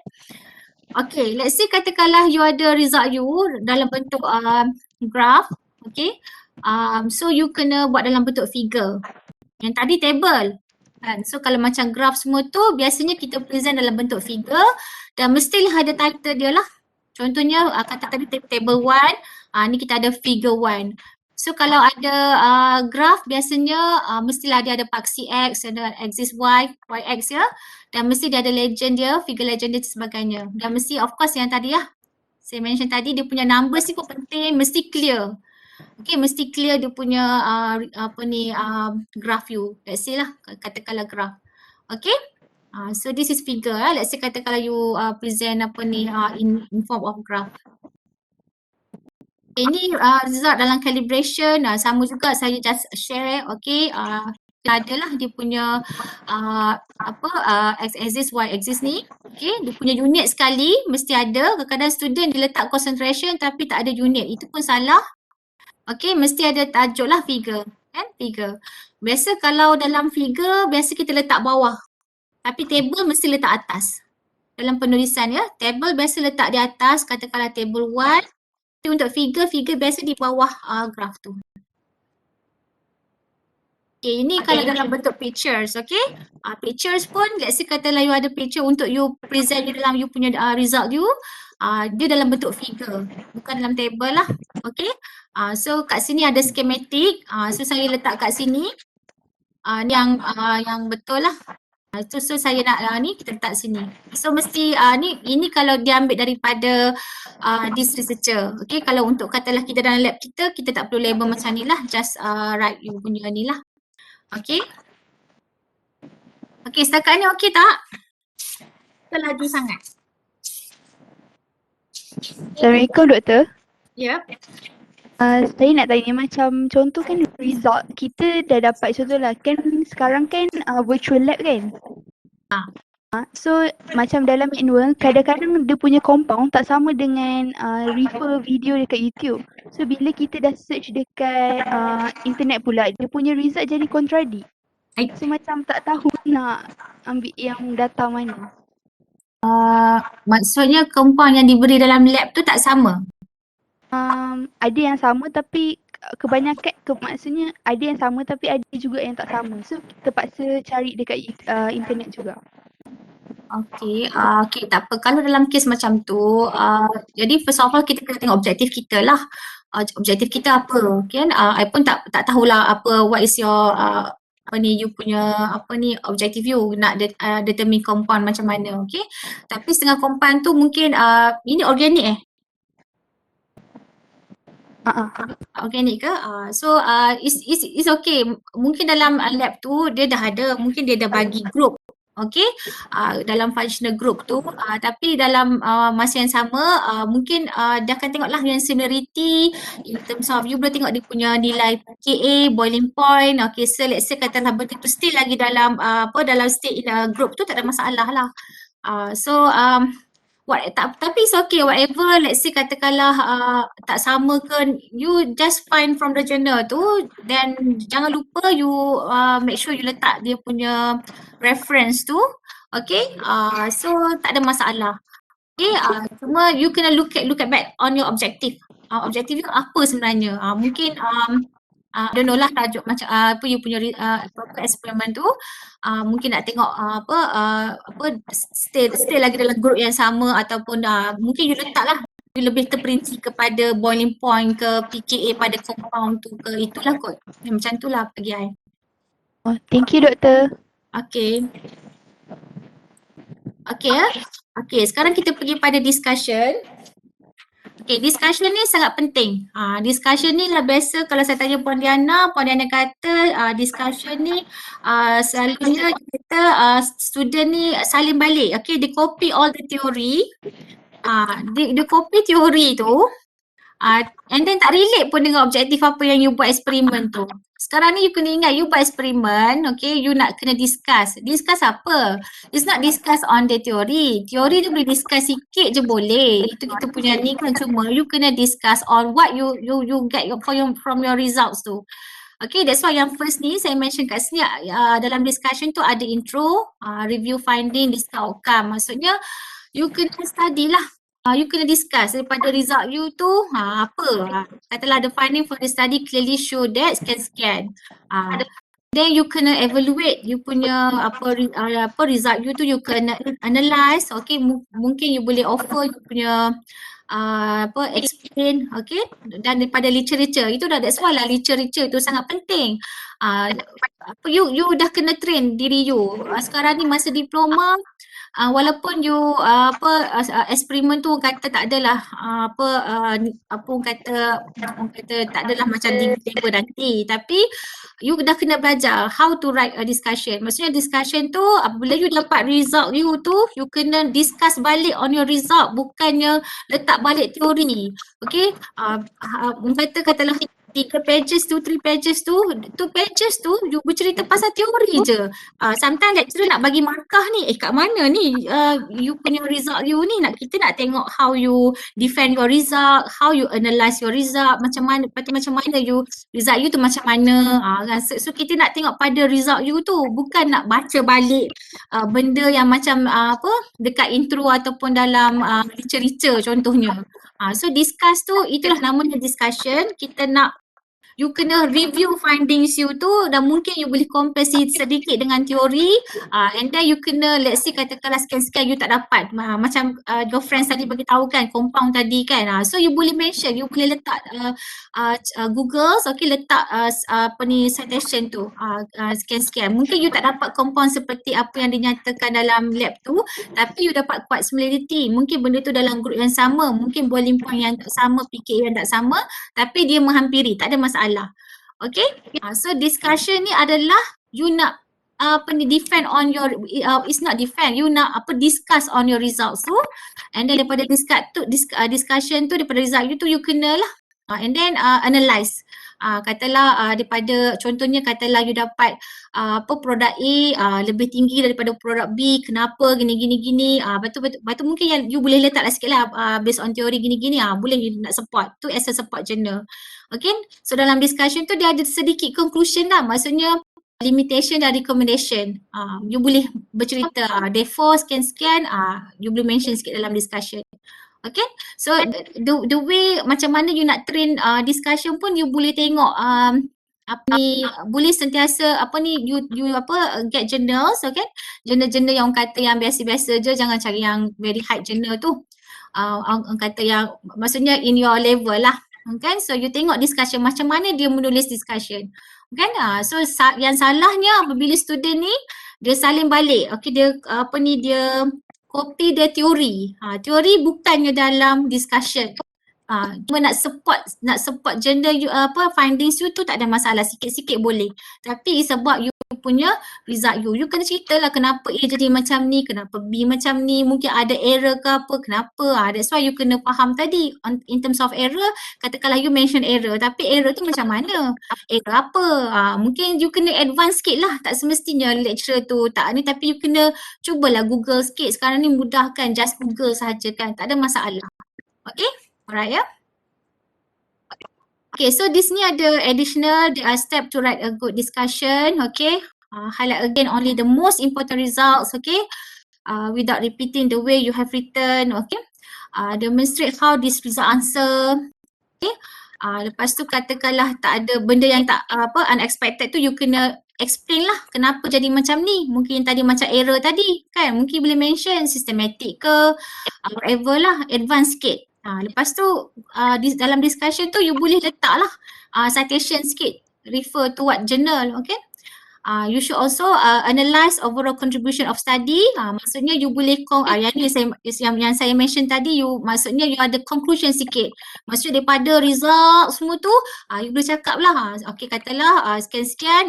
Okay, let's say katakanlah you ada result you dalam bentuk graph, okay. So you kena buat dalam bentuk figure. Yang tadi table. Kan? So kalau macam graph semua tu biasanya kita present dalam bentuk figure dan mestilah ada title dia lah. Contohnya kata tadi table 1, ni kita ada figure 1. So kalau ada graph biasanya mestilah dia ada paksi X, ada axis Y, YX ya. Dan mesti dia ada legend dia, figure legend dia dan sebagainya. Dan mesti of course yang tadi lah, saya mention tadi dia punya numbers ni pun penting, mesti clear. Okay, mesti clear dia punya graph you. Let's say lah, katakanlah graph. Okay, so this is figure. Let's say katakanlah you present in form of graph. Okay, ini result dalam calibration. Sama juga saya just share. Okay, adalah dia punya x-axis, y-axis ni. Okay, dia punya unit sekali mesti ada. Kadang-kadang student dia letak concentration tapi tak ada unit. Itu pun salah. Okay, mesti ada tajuk lah figure, kan, figure. Biasa kalau dalam figure, biasa kita letak bawah. Tapi table mesti letak atas. Dalam penulisan ya, table biasa letak di atas, katakanlah table 1. Tapi untuk figure biasa di bawah graph tu. Okay, ini kalau dalam bentuk pictures, okay. Pictures pun, let's say katalah you ada picture untuk you present dalam you punya result you. Dia dalam bentuk figure, bukan dalam table lah, okay. So kat sini ada schematic, so saya letak kat sini yang betul lah. So saya nak ni kita letak sini. So mesti ini kalau diambil daripada this researcher, okay. Kalau untuk katalah kita dalam lab kita tak perlu label macam ni lah, just write you punya ni lah, okay. Okay, setakat ni okay tak? Kita laju sangat. Assalamualaikum doktor. Ya. Saya nak tanya macam contoh kan result kita dah dapat contohlah kan sekarang kan virtual lab kan. So macam dalam manual kadang-kadang dia punya compound tak sama dengan refer video dekat YouTube. So bila kita dah search dekat internet pula dia punya result jadi contradict. So macam tak tahu nak ambil yang data mana. Maksudnya compound yang diberi dalam lab tu tak sama? Ada yang sama tapi kebanyakan maksudnya ada yang sama tapi ada juga yang tak sama. So kita terpaksa cari dekat internet juga. Okay, tak apa. Kalau dalam kes macam tu, jadi first of all kita kena tengok objektif kita lah. Objektif kita apa, kan? I pun tak tahulah apa, what is your, you punya, objektif you nak determine compound macam mana, okay? Tapi setengah compound tu mungkin, ini organik organik ke? So it's okay. Mungkin dalam lab tu dia dah ada, mungkin dia dah bagi group. Okay, dalam functional group tu, tapi dalam masa yang sama mungkin dia akan tengoklah yang similarity in terms of you boleh tengok dia punya nilai PKA, boiling point. Okay, so let's say katalah benda tu still lagi dalam dalam state in a group tu tak ada masalah lah. Tapi it's okay, whatever, let's say katakanlah tak sama ke, you just find from the journal tu, then jangan lupa you make sure you letak dia punya reference tu, okay, so tak ada masalah. Okay, cuma you kena look at back on your objective. Objektif you apa sebenarnya? Mungkin I don't know lah tajuk macam you punya proper eksperimen tu, mungkin nak tengok stay lagi dalam group yang sama ataupun mungkin you letaklah you lebih terperinci kepada boiling point ke PKA pada compound tu ke, itulah kot. Macam tu lah bagi I. Oh, thank you doktor. Okay. Okay, sekarang kita pergi pada discussion. Okay, discussion ni sangat penting. Discussion ni lah biasa kalau saya tanya Puan Diana kata discussion ni selalunya kita student ni salin balik. Okay, dia copy all the theory. Dia copy teori tu and then tak relate pun dengan objektif apa yang you buat eksperimen tu. Sekarang ni you kena ingat you buat eksperimen, okay, you nak kena discuss. Discuss apa? It's not discuss on the theory. Teori tu boleh discuss sikit je boleh. Itu kita punya ni kan, cuma you kena discuss on what you get from your results tu. Okay, that's why yang first ni saya mention kat sini dalam discussion tu ada intro, review finding, discuss outcome. Maksudnya you kena study lah. You kena discuss daripada result you tu apa. Katalah the finding for the study clearly show that sekian-sekian. Then you kena evaluate you punya result you tu, you kena analyse. Okay, mungkin you boleh offer you punya explain, okay, dan daripada literature itu dah, that's why lah literature tu sangat penting. You dah kena train diri you. Sekarang ni masa diploma, walaupun you eksperimen tu kata tak adalah orang kata tak adalah macam tiba-tiba nanti, tapi you dah kena belajar how to write a discussion. Maksudnya discussion tu apabila you dapat result you tu, you kena discuss balik on your result, bukannya letak balik teori. Okay, katalah 3 pages tu, 3 pages tu, 2 pages tu you bercerita pasal teori je. Sometimes lecturer nak bagi markah ni, kat mana ni you punya result you ni, kita nak tengok how you defend your result, how you analyse your result, macam mana you result you tu macam mana. So kita nak tengok pada result you tu, bukan nak baca balik benda yang macam dekat intro ataupun dalam literature contohnya. So discuss tu, itulah namanya discussion. Kita nak you kena review findings you tu, dan mungkin you boleh compare sedikit dengan teori, and then you kena, let's say katakanlah sekian-sekian you tak dapat, macam your friends tadi bagi tahu kan, compound tadi kan, so you boleh mention, you boleh letak Google, okay, letak citation tu, sekian-sekian. Mungkin you tak dapat compound seperti apa yang dinyatakan dalam lab tu, tapi you dapat kuat similarity. Mungkin benda tu dalam group yang sama, mungkin boiling point yang tak sama, PKA yang tak sama, tapi dia menghampiri, tak ada masalah. Okay, so discussion ni adalah you nak defend on your, it's not defend, you nak discuss on your results tu, and then daripada discussion tu, daripada result you tu, you kena lah and then analyse. Katalah daripada contohnya katalah you dapat produk A lebih tinggi daripada produk B, kenapa gini. Lepas tu mungkin yang you boleh letaklah sikit lah based on teori gini, boleh you nak support. Tu as a support journal. Okay, so dalam discussion tu dia ada sedikit conclusion lah, maksudnya limitation dan recommendation. You boleh bercerita, therefore sekian-sekian, you boleh mention sikit dalam discussion. Okay, so the way macam mana you nak train discussion pun you boleh tengok boleh sentiasa you get journals, okay? Journal-journal yang orang kata yang biasa-biasa je, jangan cari yang very high journal tu. Orang kata yang maksudnya in your level lah. Kan? So you tengok discussion macam mana dia menulis discussion. Kan? So yang salahnya apabila student ni dia salin balik. Okay, dia dia copy dia teori. Teori bukannya dalam discussion. Cuma nak support journal you, findings you tu tak ada masalah, sikit-sikit boleh. Tapi sebab you punya result you kena ceritalah kenapa A jadi macam ni, kenapa B macam ni, mungkin ada error ke apa, kenapa. That's why you kena faham tadi in terms of error, katakanlah you mention error, tapi error tu macam mana? Error apa? Mungkin you kena advance sikit lah, tak semestinya lecturer tu tak ni, tapi you kena cubalah Google sikit. Sekarang ni mudah kan, just Google sahaja kan, tak ada masalah. Okay? Alright ya. Okay, so this ni ada additional step to write a good discussion. Okay, highlight again only the most important results. Okay, without repeating the way you have written. Okay, demonstrate how this result answer. Okay, lepas tu katakanlah tak ada benda yang tak unexpected tu, you kena explain lah kenapa jadi macam ni. Mungkin tadi macam error tadi kan, mungkin boleh mention systematic ke whatever lah, advance sikit. Lepas tu dalam discussion tu you boleh letak lah citation sikit, refer to what journal, okay. You should also analyse overall contribution of study. Maksudnya you boleh yang saya mention tadi, maksudnya you ada conclusion sikit. Maksudnya daripada result semua tu you boleh cakap lah, okay, katalah sekian-sekian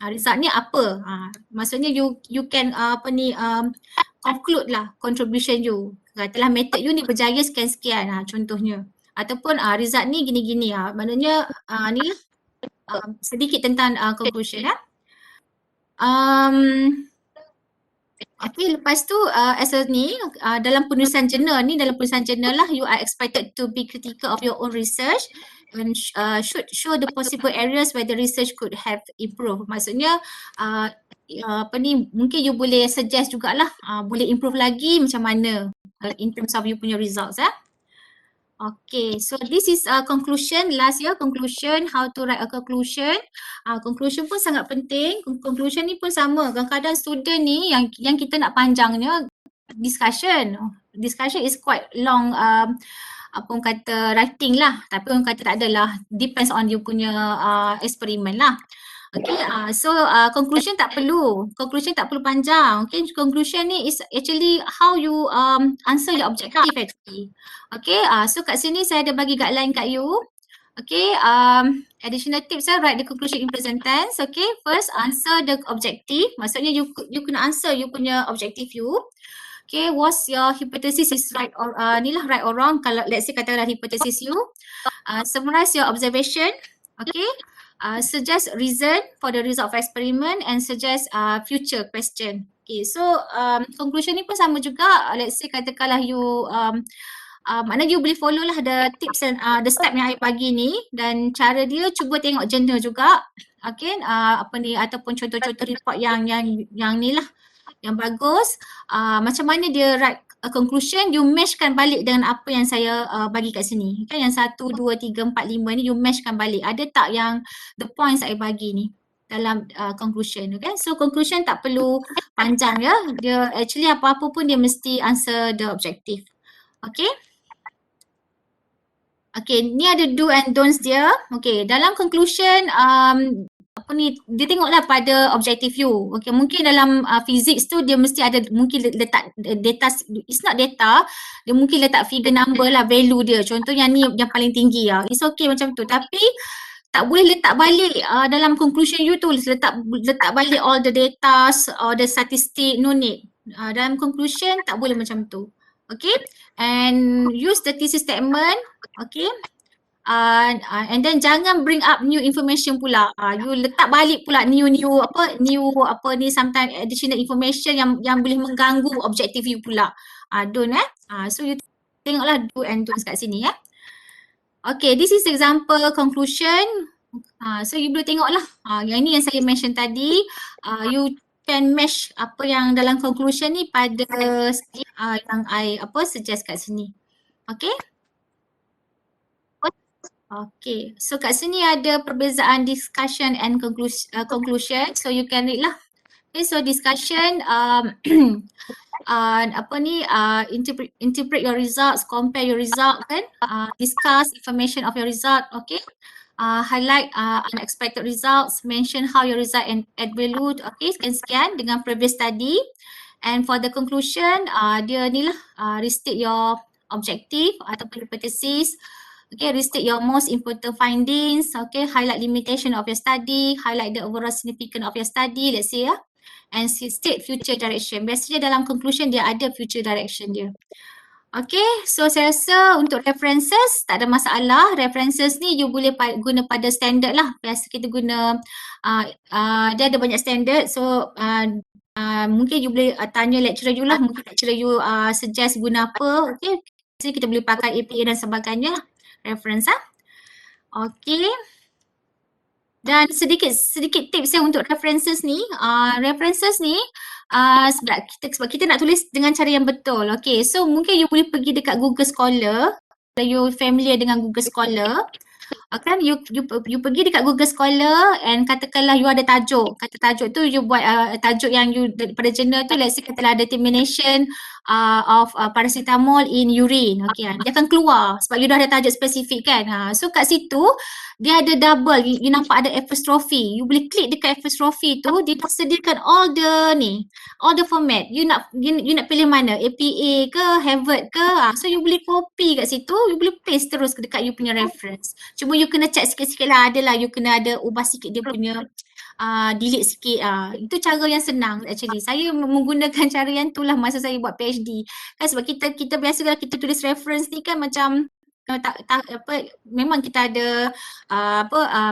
result ni apa. Maksudnya you can conclude lah contribution you. Katalah method you ni berjaya sekian-sekian contohnya. Ataupun result ni gini-gini. Maknanya ni lah sedikit tentang conclusion ya. Okay, lepas tu dalam penulisan jurnal lah you are expected to be critical of your own research and should show the possible areas where the research could have improved. Maksudnya mungkin you boleh suggest jugalah boleh improve lagi macam mana in terms of you punya results ya. Okay, so this is a conclusion, last year conclusion, how to write a conclusion. Conclusion pun sangat penting. Conclusion ni pun sama. Kadang-kadang student ni yang kita nak panjangnya discussion. Discussion is quite long orang kata writing lah. Tapi orang kata tak adalah. Depends on you punya eksperimen lah. Okay, so conclusion tak perlu panjang. Okay, conclusion ni is actually how you answer your objective actually. Okay, so kat sini saya ada bagi guideline kat you. Okay, additional tips write the conclusion in present tense. Okay, first answer the objective. Maksudnya you kena answer you punya objective you. Okay, what's your hypothesis is right or right or wrong. Kalau let's say katakanlah hypothesis you. Summarize your observation. Okay. Suggest reason for the result of experiment and suggest future question. Okay, so conclusion ni pun sama juga. Let's say katakanlah you maknanya you boleh follow lah the tips and the step yang I bagi ni, dan cara dia cuba tengok journal juga. Okay, ataupun contoh-contoh report yang ni lah yang bagus. Macam mana dia write a conclusion, you meshkan balik dengan apa yang saya bagi kat sini. Kan yang 1, 2, 3, 4, 5 ni you meshkan balik. Ada tak yang the points saya bagi ni dalam conclusion. Okay, so conclusion tak perlu panjang ya. Dia actually apa-apa pun dia mesti answer the objective. Okay. Okay, ni ada do and don'ts dia. Okay, dalam conclusion dia tengoklah pada objective you. Okay, mungkin dalam physics tu dia mesti ada, mungkin letak data, it's not data, dia mungkin letak figure number lah, value dia. Contohnya ni yang paling tinggi lah. It's okay macam tu. Tapi tak boleh letak balik dalam conclusion you tu, letak balik all the data or the statistic, no need. Dalam conclusion tak boleh macam tu. Okay, and use the thesis statement. Okay, And then jangan bring up new information pula. You letak balik pula new sometimes additional information yang boleh mengganggu objektif you pula. Don't so you tengoklah do and don'ts kat sini ya. Okay, this is example conclusion. So you boleh tengoklah. Yang ini yang saya mention tadi. You can match apa yang dalam conclusion ni pada yang I suggest kat sini. Okay. Okay, so kat sini ada perbezaan discussion and conclusion. So you can read lah. Okay, so discussion interpret your results, compare your result kan, discuss information of your result, okay. Highlight unexpected results, mention how your result add value, okay, sekian dengan previous study. And for the conclusion, dia ni lah, restate your objective ataupun hypothesis. Okay, restate your most important findings. Okay, highlight limitation of your study, highlight the overall significance of your study, let's say ya. And state future direction. Biasanya dalam conclusion dia ada future direction dia. Okay, so saya rasa untuk references tak ada masalah. References ni you boleh guna pada standard lah. Biasa kita guna, dia ada banyak standard. So mungkin you boleh tanya lecturer you lah. Mungkin lecturer you suggest guna apa. Okay, jadi kita boleh pakai APA dan sebagainya lah. Reference Okay. Dan sedikit tips untuk references ni. References ni sebab kita nak tulis dengan cara yang betul. Okay, so mungkin you boleh pergi dekat Google Scholar. Kalau you familiar dengan Google Scholar, kan you pergi dekat Google Scholar and katakanlah you ada tajuk. Kata tajuk tu you buat tajuk yang you daripada jurnal tu, let's say katalah determination of paracetamol in urine. Okay, dia akan keluar sebab you dah ada tajuk spesifik kan. So kat situ dia ada double, you nampak ada apostrophe. You boleh klik dekat apostrophe tu, dia sediakan all the format. You nak pilih mana? APA ke, Harvard ke? So you boleh copy kat situ, you boleh paste terus dekat you punya reference. Cuma you kena check sikit-sikit lah, adalah you kena ada ubah sikit dia punya delete sikit. Itu cara yang senang actually. Saya menggunakan cara yang tu lah masa saya buat PhD. Kan sebab kita biasa kalau kita tulis reference ni kan macam memang kita ada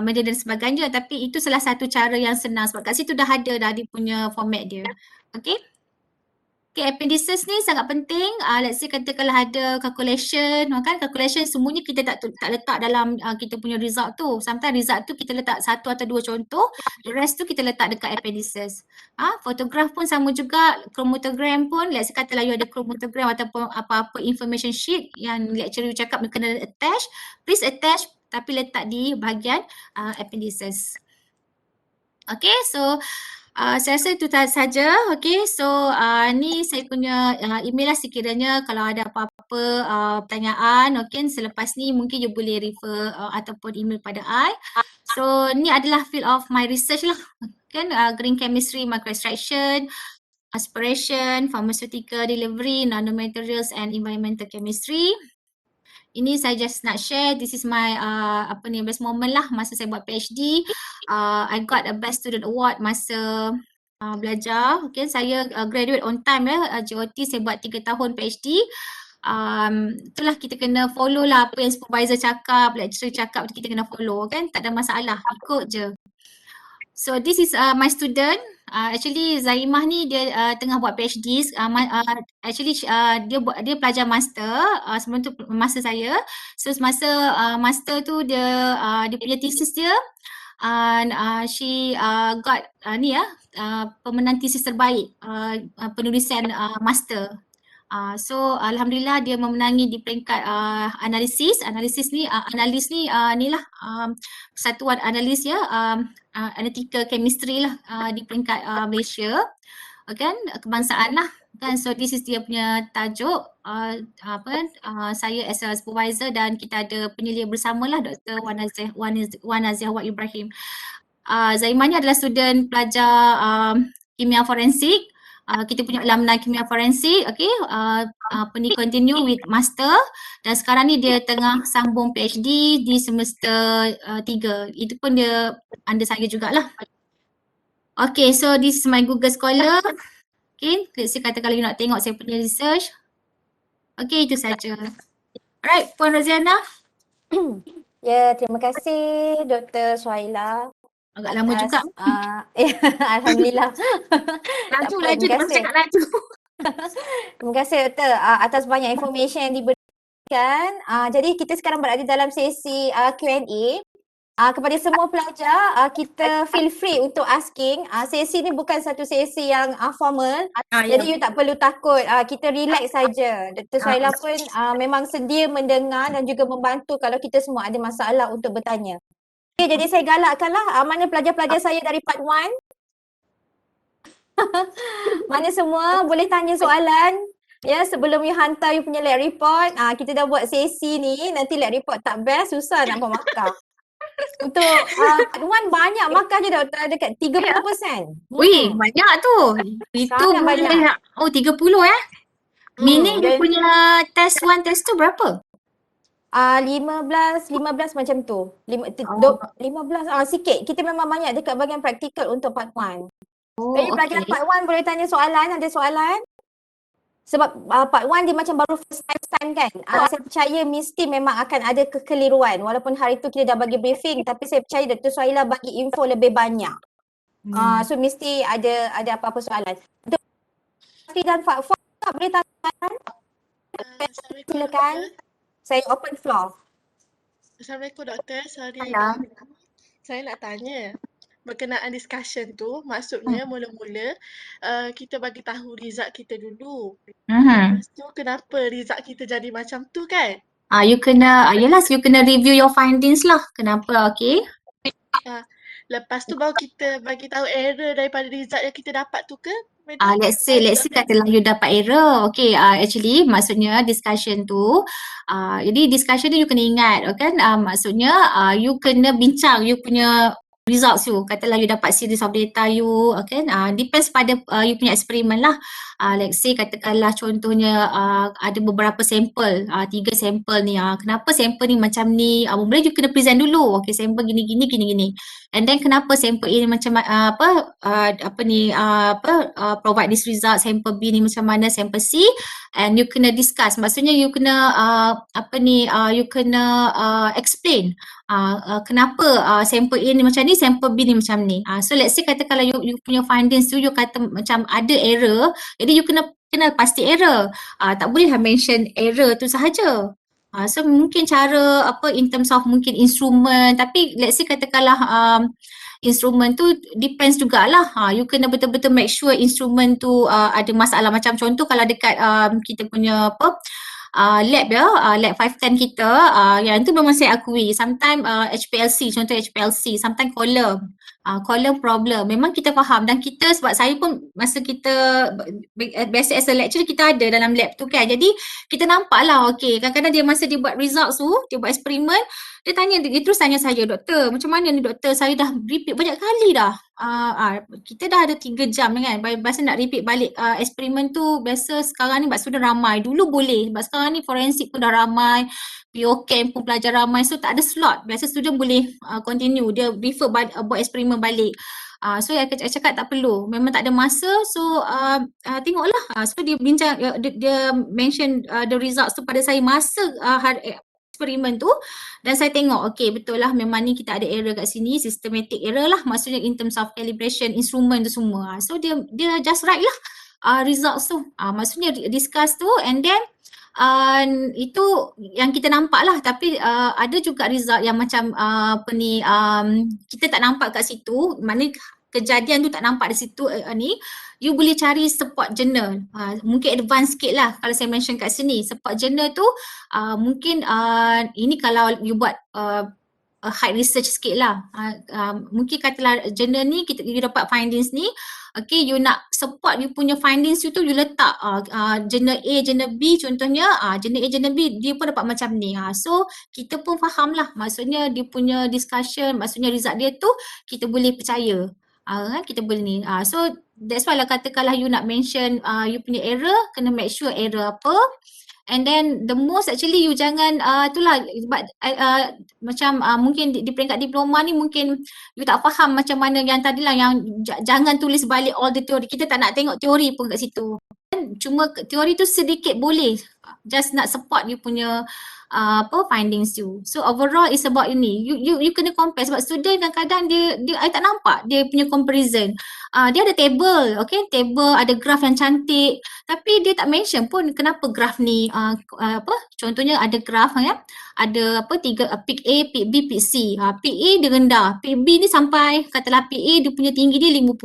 media dan sebagainya, tapi itu salah satu cara yang senang sebab kat situ dah ada dah dia punya format dia. Okay. Okay, appendices ni sangat penting. Let's say katakanlah ada calculation, kan calculation semuanya kita tak letak dalam kita punya result tu. Sometimes result tu kita letak satu atau dua contoh, the rest tu kita letak dekat appendices. Photograph pun sama juga, chromatogram pun, let's say katalah you ada chromatogram ataupun apa-apa information sheet yang lecturer you cakap kena attach, please attach tapi letak di bahagian appendices. Okay, so saya rasa itu saja. Okay, so ni saya punya email lah sekiranya kalau ada apa-apa pertanyaan. Okay, selepas ni mungkin you boleh refer ataupun email pada I. So ni adalah field of my research lah. Kan, green chemistry, microextraction, aspiration, pharmaceutical delivery, nanomaterials and environmental chemistry. Ini saya just nak share, this is my best moment lah masa saya buat PhD. I got a best student award masa belajar. Okay, saya graduate on time ya, GOT saya buat 3 tahun PhD. Itulah kita kena follow lah apa yang supervisor cakap, lecturer cakap, kita kena follow kan, tak ada masalah, ikut je. So this is my student. Actually Zaimah ni dia tengah buat PhD. Actually dia pelajar master sebelum tu master saya. So semasa master tu dia punya thesis dia she got pemenang thesis terbaik penulisan master. So alhamdulillah dia memenangi di peringkat analisis ni inilah persatuan analis ya, analytical chemistry lah di peringkat Malaysia, kan, kebangsaan lah kan. So this is dia punya tajuk, saya as a supervisor dan kita ada penyelia bersama lah, Dr. Wan Naziah Wad Ibrahim. Zaimah ni adalah student pelajar kimia forensik. Kita punya alumni kimia forensik, okay, continue with master dan sekarang ni dia tengah sambung PhD di semester 3. Itu pun dia under saya jugalah. Okay, so this is my Google Scholar. Okay, let's say kata kalau you nak tengok saya punya research. Okay, itu saja. Alright, Puan Roziana. Ya, terima kasih Dr. Suhaila Agak lama juga. atas Alhamdulillah. Tak Laju, apa, laju. terima Dia baru kasih. cakap laju. Terima kasih Doktor atas banyak information yang diberikan. Jadi kita sekarang berada dalam sesi Q&A. Kepada semua pelajar, kita feel free untuk asking. Sesi ni bukan satu sesi yang formal. Ya. Jadi you tak perlu takut. Kita relax saja. Dr. Suhaila pun memang sedia mendengar dan juga membantu kalau kita semua ada masalah untuk bertanya. Okay, jadi saya galakkanlah mana pelajar-pelajar saya dari part 1. Mana semua boleh tanya soalan. Ya, sebelum you hantar you punya lab report, kita dah buat sesi ni, nanti lab report tak best, susah nak buat markah. Untuk part 1 banyak markah je Doktor, dekat 30%. Wih, banyak tu. Itu Sangat boleh. banyak. Oh, 30 Meaning dia dan punya test 1, test 2 berapa? 15 macam tu. 15 sikit. Kita memang banyak dekat bahagian praktikal untuk part 1. Oh, Jadi pelajar okay. part 1 boleh tanya soalan, ada soalan? Sebab part 1 dia macam baru first time kan. Saya percaya mesti memang akan ada kekeliruan. Walaupun hari tu kita dah bagi briefing, tapi saya percaya Dr. Suhaila bagi info lebih banyak. So mesti ada apa-apa soalan. Untuk dan part 4 boleh tanya. Silakan. Saya open floor. Assalamualaikum Doktor. Sorry. Salam. Saya nak tanya. Berkenaan discussion tu, maksudnya mula-mula kita bagi tahu result kita dulu. Lepas tu kenapa result kita jadi macam tu kan? You kena, you kena review your findings lah. Kenapa, okay? Lepas tu baru kita bagi tahu error daripada result yang kita dapat tu ke? Let's say katalah you dapat error. Okay, actually maksudnya discussion tu, jadi discussion tu you kena ingat, kan? Maksudnya you kena bincang you punya results you. Katalah you dapat series of data you, okay? Depends pada you punya eksperimen lah. Let's say katakanlah contohnya ada beberapa sampel, 3 sampel ni. Kenapa sampel ni macam ni? Boleh you kena present dulu. Okay, sampel gini. And then kenapa sampel A ni macam provide this result, sampel B ni macam mana, sampel C, and you kena discuss. Maksudnya you kena you kena explain kenapa sampel A ni macam ni, sampel B ni macam ni. So let's say katakanlah you punya findings tu you kata macam ada error, jadi you kena pasti error. Tak boleh mention error tu sahaja. So mungkin cara in terms of mungkin instrumen, tapi let's say katakanlah instrumen tu depends jugalah. You kena betul-betul make sure instrumen tu ada masalah. Macam contoh kalau dekat kita punya lab lab 510 kita, yang tu memang saya akui sometimes HPLC, contoh HPLC, sometimes column problem. Memang kita faham dan kita, sebab saya pun masa kita biasa as a lecturer kita ada dalam lab tu kan. Jadi kita nampak lah, okay, kadang-kadang dia masa dia buat results tu, dia buat eksperimen, dia terus tanya saya, doktor, macam mana ni doktor, saya dah repeat banyak kali dah. Kita dah ada 3 jam kan, biasa nak repeat balik eksperimen tu. Biasa sekarang ni sebab student ramai, dulu boleh, sebab sekarang ni forensik pun dah ramai, POChem pun pelajar ramai, so tak ada slot. Biasa student boleh continue, dia refer buat eksperimen balik. So saya cakap tak perlu, memang tak ada masa. So tengoklah. So dia bincang, dia mention the results tu pada saya masa eksperimen tu, dan saya tengok, okay, betul lah, memang ni kita ada error kat sini, systematic error lah, maksudnya in terms of calibration instrument tu semua. So dia just write lah results tu, maksudnya discuss tu, and then itu yang kita nampak lah. Tapi ada juga result yang macam kita tak nampak kat situ, maknanya kejadian tu tak nampak di situ. You boleh cari support journal, mungkin advance sikit lah kalau saya mention kat sini. Support journal tu mungkin ini kalau you buat high research sikit lah. Mungkin katalah journal ni you dapat findings ni, okay, you nak support you punya findings you tu, you letak journal A, journal B contohnya, journal A, journal B dia pun dapat macam ni. So kita pun faham lah, maksudnya dia punya discussion, maksudnya result dia tu kita boleh percaya. Kita boleh ni. So that's why lah katakanlah you nak mention you punya error, kena make sure error apa. And then the most actually you jangan itulah sebab macam mungkin di peringkat diploma ni mungkin you tak faham macam mana yang tadilah, yang jangan tulis balik all the teori. Kita tak nak tengok teori pun kat situ. Cuma teori tu sedikit boleh just nak support you punya findings you. So overall is about ini. You kena compare sebab student kadang-kadang dia I tak nampak dia punya comparison. Dia ada table, okay? Table ada graph yang cantik tapi dia tak mention pun kenapa graph ni contohnya ada graph ya. Ada tiga peak A, peak B, peak C. Peak A dia rendah, peak B ni sampai katalah peak A dia punya tinggi dia 50,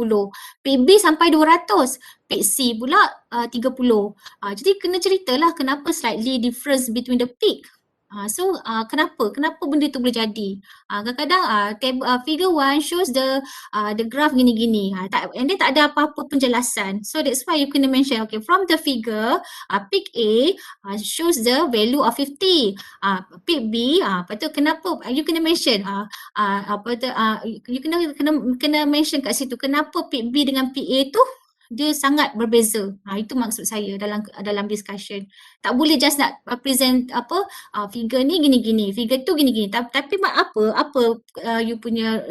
peak B sampai 200, peak C pula 30. Jadi kena ceritalah kenapa slightly difference between the peak. So kenapa benda tu boleh jadi? Kadang-kadang figure 1 shows the graph gini-gini. And then tak ada apa-apa penjelasan. So that's why you kena mention, okay, from the figure, peak A shows the value of 50. Peak B, lepas tu kenapa? You kena mention, you kena mention kat situ kenapa peak B dengan peak A tu dia sangat berbeza. Itu maksud saya dalam discussion. Tak boleh just nak present figure ni gini-gini, figure tu gini-gini. Tapi apa you punya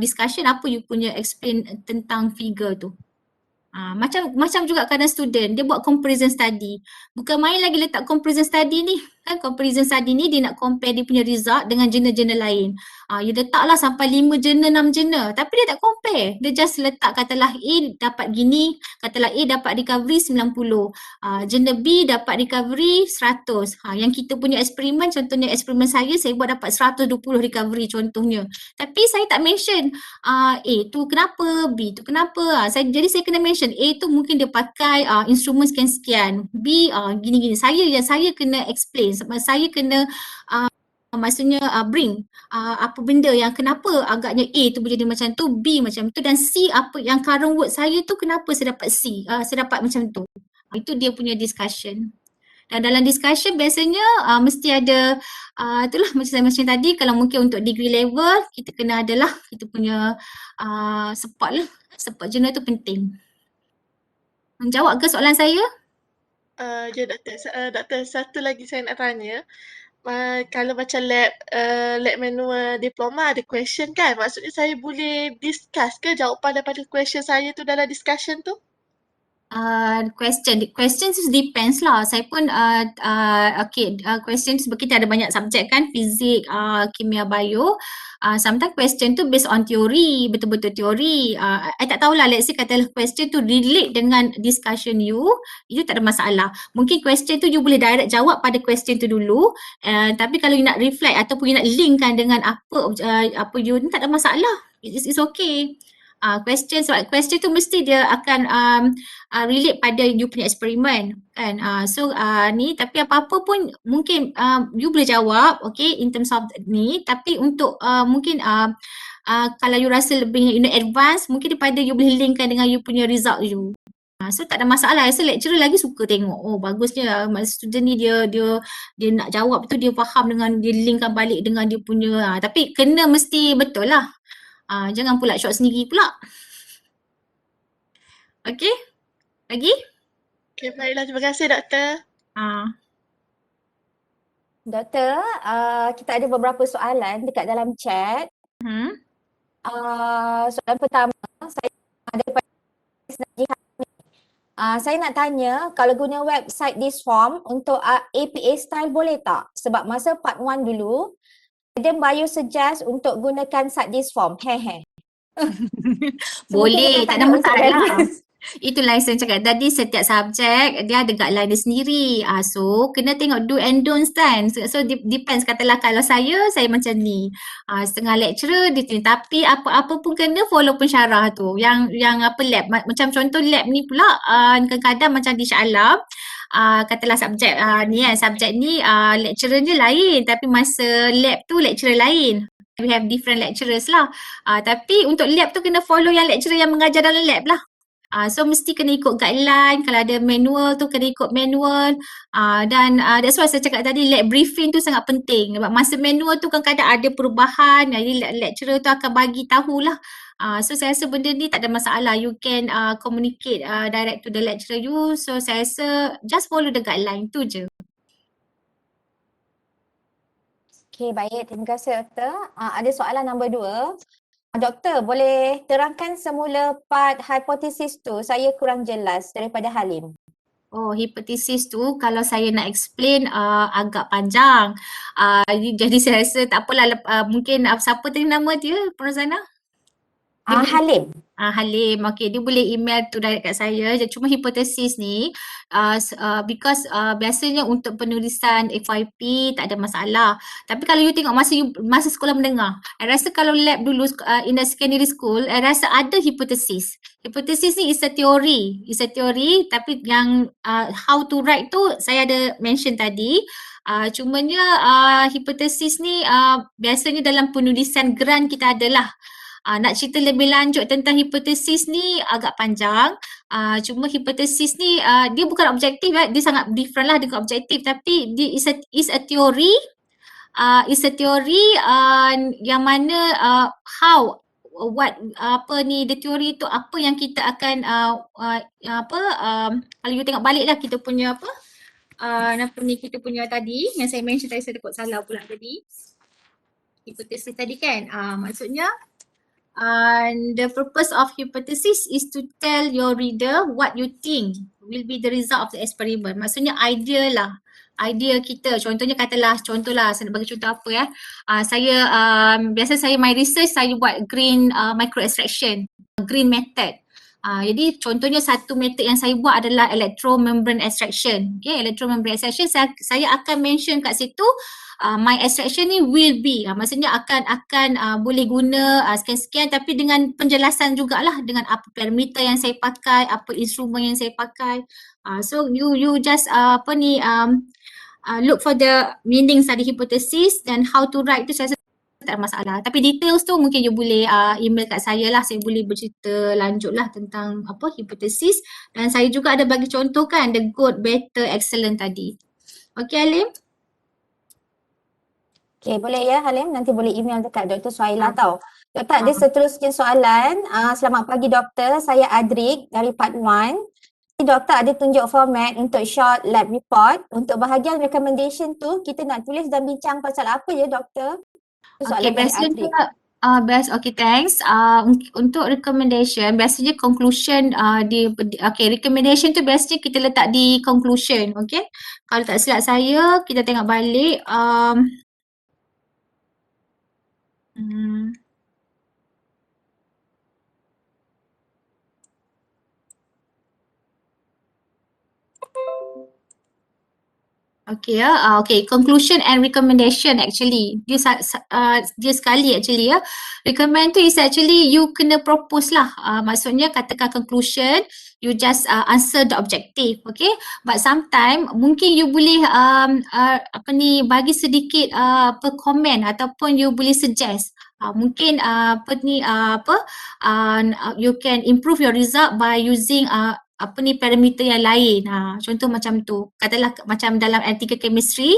discussion, apa you punya explain tentang figure tu. Macam juga kadang student dia buat comparison study. Bukan main lagi letak comparison study ni. Kan comparison study ni dia nak compare dia punya result dengan jurnal-jurnal lain. You letaklah sampai 5 jurnal, 6 jurnal. Tapi dia tak compare. Dia just letak katalah A dapat gini, katalah A dapat recovery 90. Jurnal B dapat recovery 100. Yang kita punya eksperimen, contohnya eksperimen saya buat dapat 120 recovery contohnya. Tapi saya tak mention A tu kenapa, B tu kenapa. Jadi saya kena mention A tu mungkin dia pakai instrumen sekian-sekian. B gini-gini. Saya kena explain sebab saya kena maksudnya bring apa benda yang kenapa agaknya A tu boleh jadi macam tu, B macam tu dan C apa yang current word saya tu kenapa saya dapat C, saya dapat macam tu. Itu dia punya discussion. Dan dalam discussion biasanya mesti ada itulah macam saya mention tadi, kalau mungkin untuk degree level kita kena adalah kita punya support lah. Support journal tu penting. Menjawab ke soalan saya? Ya doktor, satu lagi saya nak tanya. Kalau macam lab manual diploma ada question kan? Maksudnya saya boleh discuss ke jawapan daripada question saya tu dalam discussion tu? Question depends lah. Saya pun question sebab kita ada banyak subjek kan, fizik, kimia, bio. Sometimes question tu based on teori, betul-betul teori. I tak tahulah, let's say katalah question tu relate dengan discussion you, itu tak ada masalah. Mungkin question tu you boleh direct jawab pada question tu dulu. Tapi kalau you nak reflect ataupun you nak linkkan dengan apa you ni, tak ada masalah. It's okay. Sebab question tu mesti dia akan relate pada you punya eksperimen kan. Ni tapi apa-apa pun mungkin you boleh jawab, okay, in terms of ni, tapi untuk mungkin kalau you rasa lebih advance, mungkin daripada you boleh linkkan dengan you punya result you. So tak ada masalah. Rasa lecturer lagi suka tengok, oh bagusnya student ni dia nak jawab tu dia faham dengan dia linkkan balik dengan dia punya tapi kena mesti betul lah. Jangan pula short sendiri pula. Okay? Lagi? Okay, baiklah. Terima kasih doktor. Doktor, kita ada beberapa soalan dekat dalam chat. Soalan pertama, saya daripada saya nak tanya, kalau guna website this form untuk APA style boleh tak? Sebab masa part 1 dulu, Madam Bio suggest untuk gunakan site this form. Boleh, tak ada masalah. Itulah yang saya cakap tadi, setiap subjek dia ada guideline dia sendiri. So kena tengok do and don'ts kan. So depends, katalah kalau saya macam ni. Setengah lecturer dia tanya, tapi apa-apa pun kena follow pensyarah tu. Yang apa lab, macam contoh lab ni pula kadang-kadang macam di Shah Alam. Katalah subjek ni kan, subjek ni lecturer dia lain tapi masa lab tu lecturer lain. We have different lecturers lah. Tapi untuk lab tu kena follow yang lecturer yang mengajar dalam lab lah. So mesti kena ikut guideline, kalau ada manual tu kena ikut manual. Dan that's why saya cakap tadi lab briefing tu sangat penting. Sebab masa manual tu kadang-kadang ada perubahan, jadi lecturer tu akan bagi tahulah. So saya rasa benda ni tak ada masalah. You can communicate direct to the lecturer you. So saya rasa just follow the guideline tu je. Okay, baik. Terima kasih doktor. Ada soalan nombor 2. Doktor, boleh terangkan semula part hipotesis tu? Saya kurang jelas daripada Halim. Oh, hipotesis tu kalau saya nak explain agak panjang. Jadi saya rasa tak apalah, mungkin siapa tadi nama dia, Purazana? Halim. Halim, okay, dia boleh email tu direct kat saya. Cuma hipotesis ni because biasanya untuk penulisan FYP tak ada masalah. Tapi kalau you tengok masa sekolah menengah, I rasa kalau lab dulu in a secondary school, I rasa ada hipotesis. Hipotesis ni is a theory tapi yang how to write tu saya ada mention tadi. Cumanya hipotesis ni biasanya dalam penulisan grant kita adalah. Nak cerita lebih lanjut tentang hipotesis ni agak panjang. Cuma hipotesis ni dia bukan objektif, dia sangat different lah dengan objektif, tapi dia is a theory. Is a theory yang mana the theory tu apa yang kita akan kalau you tengok balik lah kita punya kita punya tadi yang saya mention tadi, saya takut salah pula tadi. Hipotesis tadi kan, maksudnya the purpose of hypothesis is to tell your reader what you think will be the result of the experiment. Maksudnya idea kita. Contohlah, saya nak bagi contoh apa ya. Biasa saya my research saya buat green micro extraction, green method. Jadi contohnya satu method yang saya buat adalah electromembrane extraction. Okay, electromembrane extraction saya akan mention kat situ my extraction ni will be, maksudnya akan boleh guna sekian-sekian, tapi dengan penjelasan jugalah dengan apa parameter yang saya pakai, apa instrumen yang saya pakai. So you just look for the meanings dari hypothesis dan how to write tu saya rasa tak ada masalah. Tapi details tu mungkin you boleh email kat saya lah, saya boleh bercerita lanjut lah tentang hipotesis, dan saya juga ada bagi contoh kan the good, better, excellent tadi. Okay Halim? Okay, boleh ya Halim, nanti boleh email dekat Dr. Suhaila tau. Doktor, ada seterusnya soalan. Selamat pagi doktor, saya Adrik dari part 1. Doktor ada tunjuk format untuk short lab report. Untuk bahagian recommendation tu, kita nak tulis dan bincang pasal apa ya doktor? Okay, biasanya okay, thanks. Untuk recommendation, biasanya conclusion recommendation tu biasanya kita letak di conclusion, okay? Kalau tak silap saya, kita tengok balik. Okay ya, conclusion and recommendation actually. Dia sekali actually ya. Recommend tu is actually you kena propose lah. Maksudnya katakan conclusion, you just answer the objective, okay? But sometimes mungkin you boleh bagi sedikit komen ataupun you boleh suggest. Mungkin you can improve your result by using parameter yang lain. Contoh macam tu. Katalah macam dalam analytical chemistry,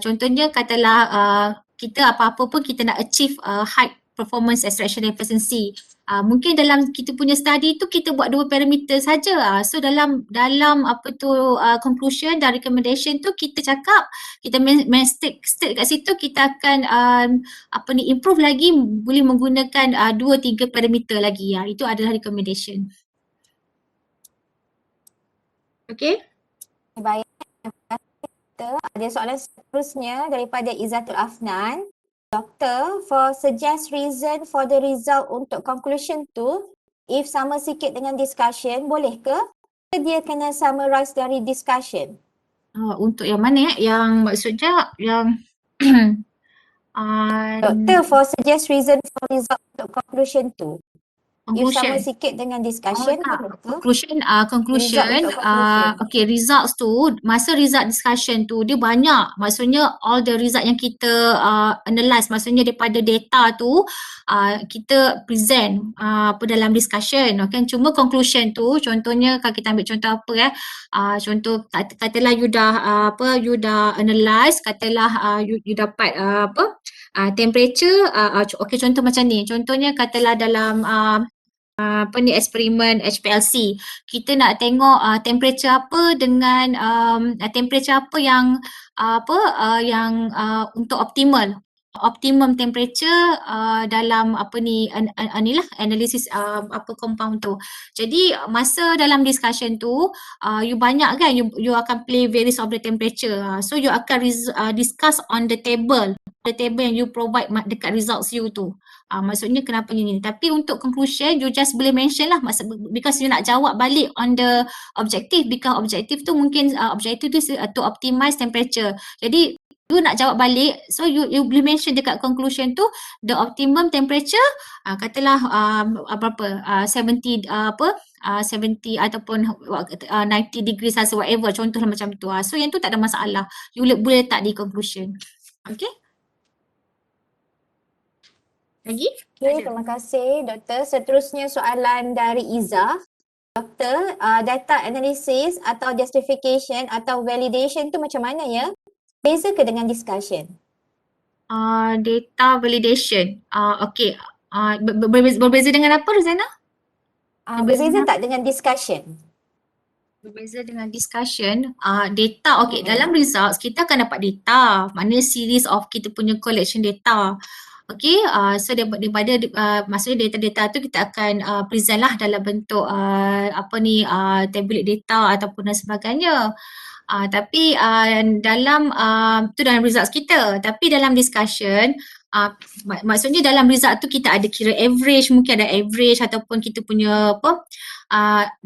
contohnya katalah kita apa-apa pun kita nak achieve high performance extraction efficiency. Mungkin dalam kita punya study tu kita buat 2 parameter saja. So dalam conclusion dan recommendation tu kita cakap, kita state kat situ kita akan improve lagi, boleh menggunakan 2-3 parameter lagi. Itu adalah recommendation. Okay. Baik. Ada soalan seterusnya daripada Izzatul Afnan. Doktor, for suggest reason for the result untuk conclusion tu, if sama sikit dengan discussion, boleh ke? Dia kena summarize dari discussion. Untuk yang mana ya? Yang maksudnya yang Doktor, for suggest reason for result untuk conclusion tu. If sama conclusion. sikit dengan discussion, boleh ke? Conclusion, okay, results tu, masa result discussion tu dia banyak. Maksudnya all the result yang kita analyse, maksudnya daripada data tu kita present dalam discussion, okay? Cuma conclusion tu, contohnya kalau kita ambil contoh apa ya, contoh katalah you dah analyse, katalah you dapat temperature, okay, contoh macam ni, contohnya katalah dalam eksperimen HPLC. Kita nak tengok temperature apa dengan temperature apa yang untuk optimal. optimum temperature dalam inilah analisis compound tu. Jadi masa dalam discussion tu you banyak kan, you akan play various of the temperature. So you akan discuss on the table yang you provide dekat results you tu. Maksudnya kenapa ni. Tapi untuk conclusion you just boleh mention lah because you nak jawab balik on the objective, because objective tu mungkin objective tu to optimize temperature. Jadi you nak jawab balik, so you boleh mention dekat conclusion tu the optimum temperature katalah berapa 70 70 ataupun 90 degrees Celsius whatever, contohlah macam tu. So yang tu tak ada masalah, you boleh letak di conclusion. Okay, lagi? Okay, terima kasih Doktor. Seterusnya soalan dari Iza. Doktor, data analysis atau justification atau validation tu macam mana ya? Beza ke dengan discussion? Data validation. Okay. Berbeza dengan apa, Rozana? Berbeza tak dengan discussion? Berbeza dengan discussion, data, okay, dalam results kita akan dapat data, maknanya series of kita punya collection data. Okay, so daripada maksudnya data-data tu kita akan present lah dalam bentuk tablet data ataupun dan sebagainya. Tapi dalam tu dalam results kita, tapi dalam discussion maksudnya dalam result tu kita ada kira average, mungkin ada average ataupun kita punya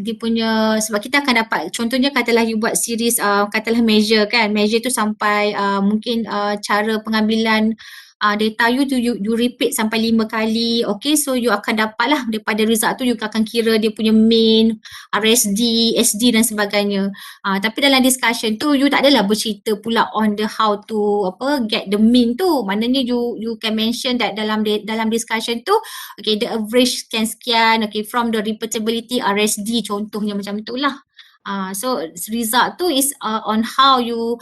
dia punya, sebab kita akan dapat contohnya katalah you buat series katalah measure kan, measure tu sampai mungkin cara pengambilan data you tu you repeat sampai 5 kali. Okay, so you akan dapat lah daripada result tu you akan kira dia punya mean, RSD, SD dan sebagainya. Tapi dalam discussion tu you tak adalah bercerita pula on the how to get the mean tu. Maknanya you can mention that dalam discussion tu, okay, the average sekian, okay, from the repeatability RSD contohnya macam tu lah. So result tu is on how you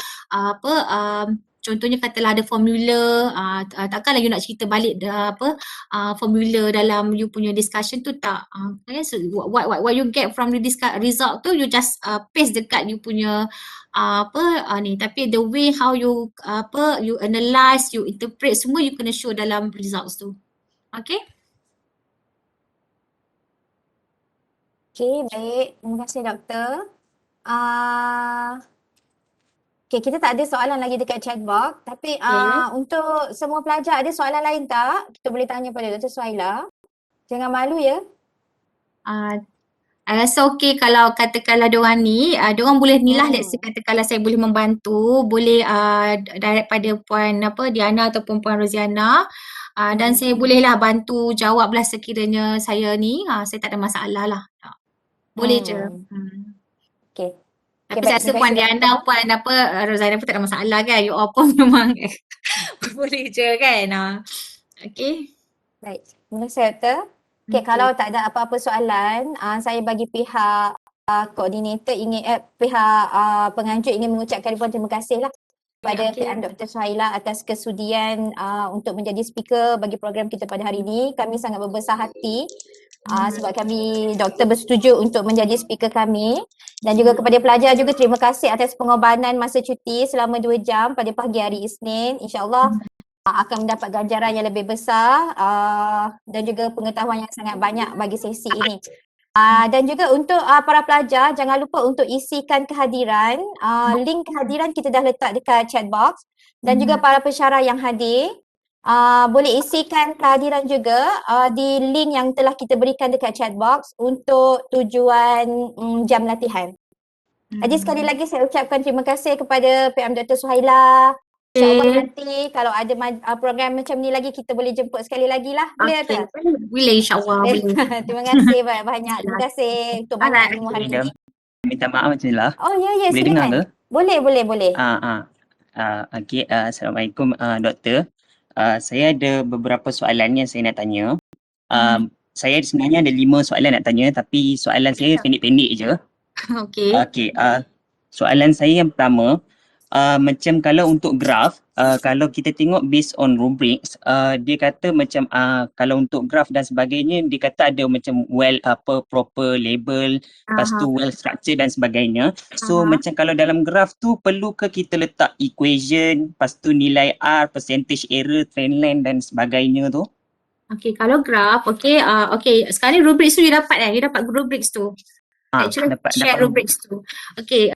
contohnya katalah ada formula, takkanlah you nak cerita balik formula dalam you punya discussion tu, tak. Okay, so what you get from the result tu you just paste dekat you punya ni, tapi the way how you you analyse, you interpret semua you kena show dalam results tu. Okay? Okay, baik. Terima kasih Doktor. Okay, kita tak ada soalan lagi dekat chat box. Tapi untuk semua pelajar ada soalan lain tak? Kita boleh tanya pada Dr. Suhaila. Jangan malu ya. I rasa okey kalau katakanlah diorang ni, diorang boleh ni lah, let's say katakanlah saya boleh membantu, boleh direct pada Puan Diana ataupun Puan Roziana. Dan saya bolehlah bantu jawablah sekiranya saya ni, saya tak ada masalah lah. Boleh je. Okay. Tapi saya rasa Puan Diana, Puan Rozana pun tak ada masalah kan. You all pun memang boleh je kan. Okay. Baik. Terima kasih Doktor. Okay, kalau tak ada apa-apa soalan, saya bagi pihak koordinator pihak penganjur ingin mengucapkan ribuan terima kasih lah kepada PM Dr. Suhaila atas kesudian untuk menjadi speaker bagi program kita pada hari ini. Kami sangat berbesar hati sebab kami doktor bersetuju untuk menjadi speaker kami, dan juga kepada pelajar juga terima kasih atas pengorbanan masa cuti selama 2 jam pada pagi hari Isnin. InsyaAllah akan mendapat ganjaran yang lebih besar dan juga pengetahuan yang sangat banyak bagi sesi ini. Dan juga untuk para pelajar, jangan lupa untuk isikan kehadiran. Link kehadiran kita dah letak dekat chat box, dan juga para pensyarah yang hadir boleh isikan kehadiran juga di link yang telah kita berikan dekat chat box untuk tujuan jam latihan. Jadi sekali lagi saya ucapkan terima kasih kepada PM Dr. Suhaila. InsyaAllah nanti kalau ada program macam ni lagi kita boleh jemput sekali lagi lah. Boleh tak? Boleh, insyaAllah. Terima kasih banyak-banyak. Terima kasih untuk banyak ilmu hari ini. Minta maaf macam ni lah. Oh ya, Boleh dengar silakan. ke? Boleh. Okey, Assalamualaikum Doktor. Saya ada beberapa soalan yang saya nak tanya. Saya sebenarnya ada 5 soalan nak tanya, tapi soalan saya pendek-pendek je. Okey. Okey, soalan saya yang pertama, macam kalau untuk graph, kalau kita tengok based on rubrics, dia kata macam kalau untuk graph dan sebagainya, dia kata ada macam proper label, lepas tu well structured dan sebagainya. So macam kalau dalam graph tu perlu ke kita letak equation, lepas tu nilai R, percentage error, trend line dan sebagainya tu? Okay, kalau graph, sekarang rubrics tu you dapat rubrics tu. Actually share rubrics tu. Okay,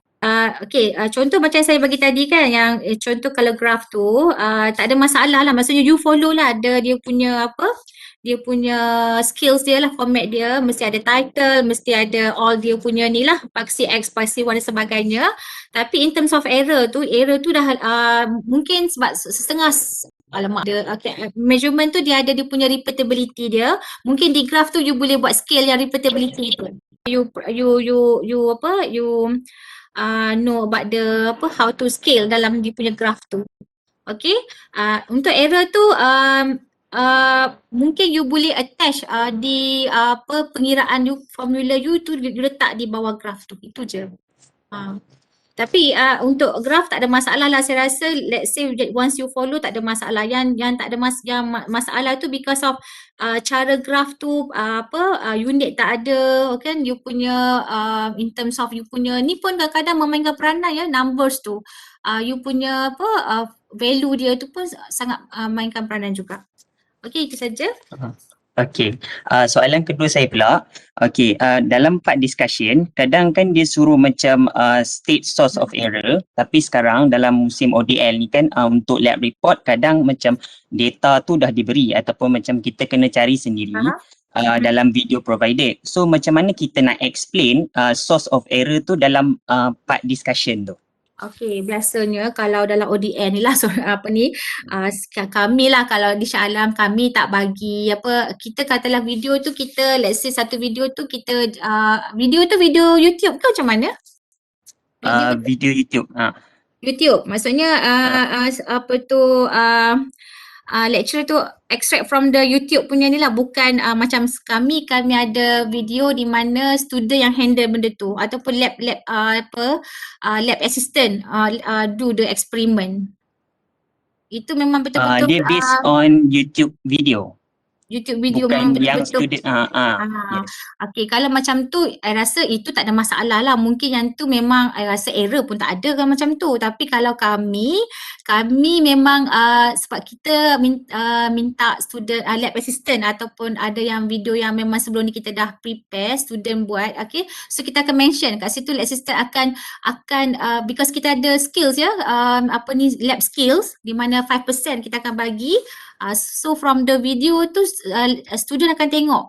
contoh macam saya bagi tadi kan, yang contoh kalau graph tu tak ada masalah lah, maksudnya you follow lah dia punya dia punya skills dia lah, format dia mesti ada title, mesti ada all dia punya ni lah, paksi X, paksi Y dan sebagainya. Tapi in terms of error tu dah mungkin sebab setengah measurement tu dia ada dia punya repeatability dia. Mungkin di graph tu you boleh buat scale yang repeatability tu. You know about the how to scale dalam dia punya graph tu. Okay, untuk error tu mungkin you boleh attach di pengiraan you, formula you tu you letak di bawah graph tu, itu je. Tapi untuk graph tak ada masalah lah, saya rasa. Let's say once you follow tak ada masalah. Yang tak ada masalah tu because of cara graph tu unit tak ada kan, you punya in terms of you punya ni pun kadang-kadang memainkan peranan ya, numbers tu. You punya value dia tu pun sangat mainkan peranan juga. Okay, itu saja. Okay, soalan kedua saya pula. Okay, dalam part discussion, kadang kan dia suruh macam state source of error, tapi sekarang dalam musim ODL ni kan untuk lab report kadang macam data tu dah diberi ataupun macam kita kena cari sendiri dalam video provided. So macam mana kita nak explain source of error tu dalam part discussion tu? Okay, biasanya kalau dalam ODN ni lah kami lah, kalau di Shah Alam kami tak bagi kita katalah video tu kita, let's say satu video tu kita video YouTube ke macam mana? Video YouTube. YouTube, maksudnya lecturer tu extract from the YouTube punya ni lah, bukan macam kami ada video di mana student yang handle benda tu ataupun lab assistant do the experiment. Itu memang betul-betul dia based on YouTube video. YouTube video bukan memang yang betul-betul. student. Yes. Okay, kalau macam tu I rasa itu tak ada masalah lah. Mungkin yang tu memang I rasa error pun tak ada kan macam tu. Tapi kalau kami memang sebab kita minta student lab assistant ataupun ada yang video yang memang sebelum ni kita dah prepare student buat. Okay, so kita akan mention kat situ lab assistant akan because kita ada skills ya, lab skills di mana 5% kita akan bagi. So from the video tu student akan tengok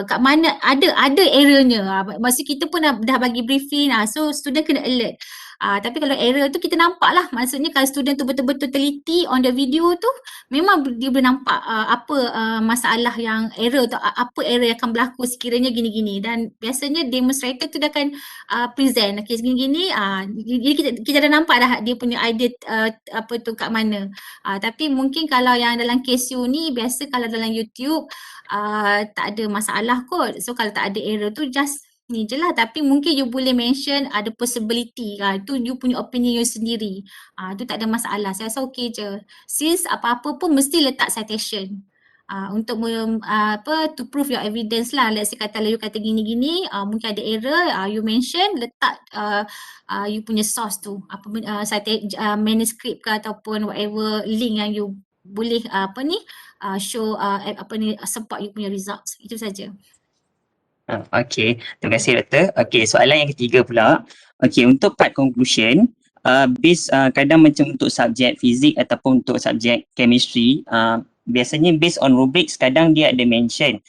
kat mana ada errornya. Maksud kita pun dah bagi briefing, so student kena alert. Tapi kalau error tu kita nampak lah, maksudnya kalau student tu betul-betul teliti on the video tu, memang dia boleh nampak apa masalah yang error tu, apa error yang akan berlaku sekiranya gini-gini. Dan biasanya demonstrator tu dia akan present, okay, gini-gini, jadi kita dah nampak dah dia punya idea kat mana. Tapi mungkin kalau yang dalam case you ni, biasa kalau dalam YouTube tak ada masalah kot. So kalau tak ada error tu just ni je lah, tapi mungkin you boleh mention ada possibility, tu you punya opinion you sendiri, tu tak ada masalah, saya rasa okay je. Since apa-apa pun mesti letak citation untuk to prove your evidence lah. Let's say you kata gini-gini, mungkin ada error, you mention, letak you punya source tu, manuscript ke ataupun whatever link yang you boleh show support you punya results. Itu saja. Okay, terima kasih Doktor. Okay, soalan yang ketiga pula. Okay, untuk part conclusion, kadang macam untuk subjek fizik ataupun untuk subjek chemistry, biasanya based on rubrics, kadang dia ada mention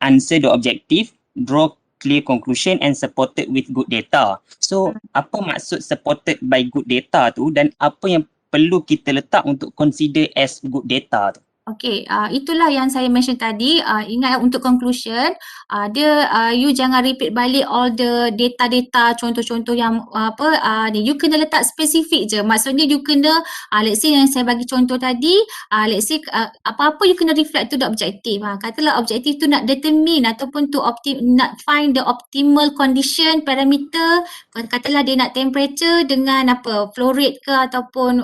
answer the objective, draw clear conclusion and supported with good data. So, apa maksud supported by good data tu dan apa yang perlu kita letak untuk consider as good data tu? Okay, itulah yang saya mention tadi. Ingat untuk conclusion, you jangan repeat balik all the data-data, contoh-contoh yang ni. You kena letak spesifik je. Maksudnya you kena, let's say yang saya bagi contoh tadi, let's say apa-apa you kena reflect to the objective. Katalah objektif tu nak determine ataupun nak find the optimal condition parameter. Katalah dia nak temperature dengan flow rate ke ataupun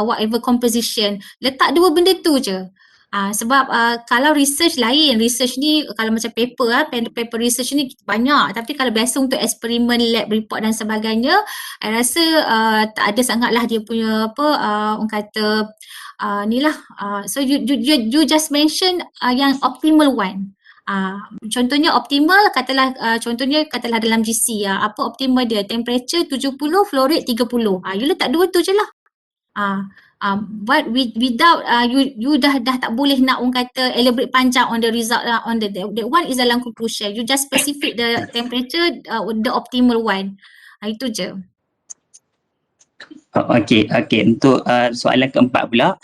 whatever composition. Letak dua benda tu je. Sebab kalau research lain, research ni kalau macam paper research ni banyak, tapi kalau biasa untuk eksperimen, lab report dan sebagainya, saya rasa tak ada sangatlah dia punya orang kata ni lah. So you just mention yang optimal one. Contohnya optimal, contohnya dalam GC, apa optimal dia, temperature 70, flow rate 30. You letak dua tu je lah. But without you dah tak boleh nak orang kata elaborate panjang on the result, on that one is dalam conclusion. You just specific the temperature, the optimal one. Itu je. Okey. Untuk soalan keempat pula,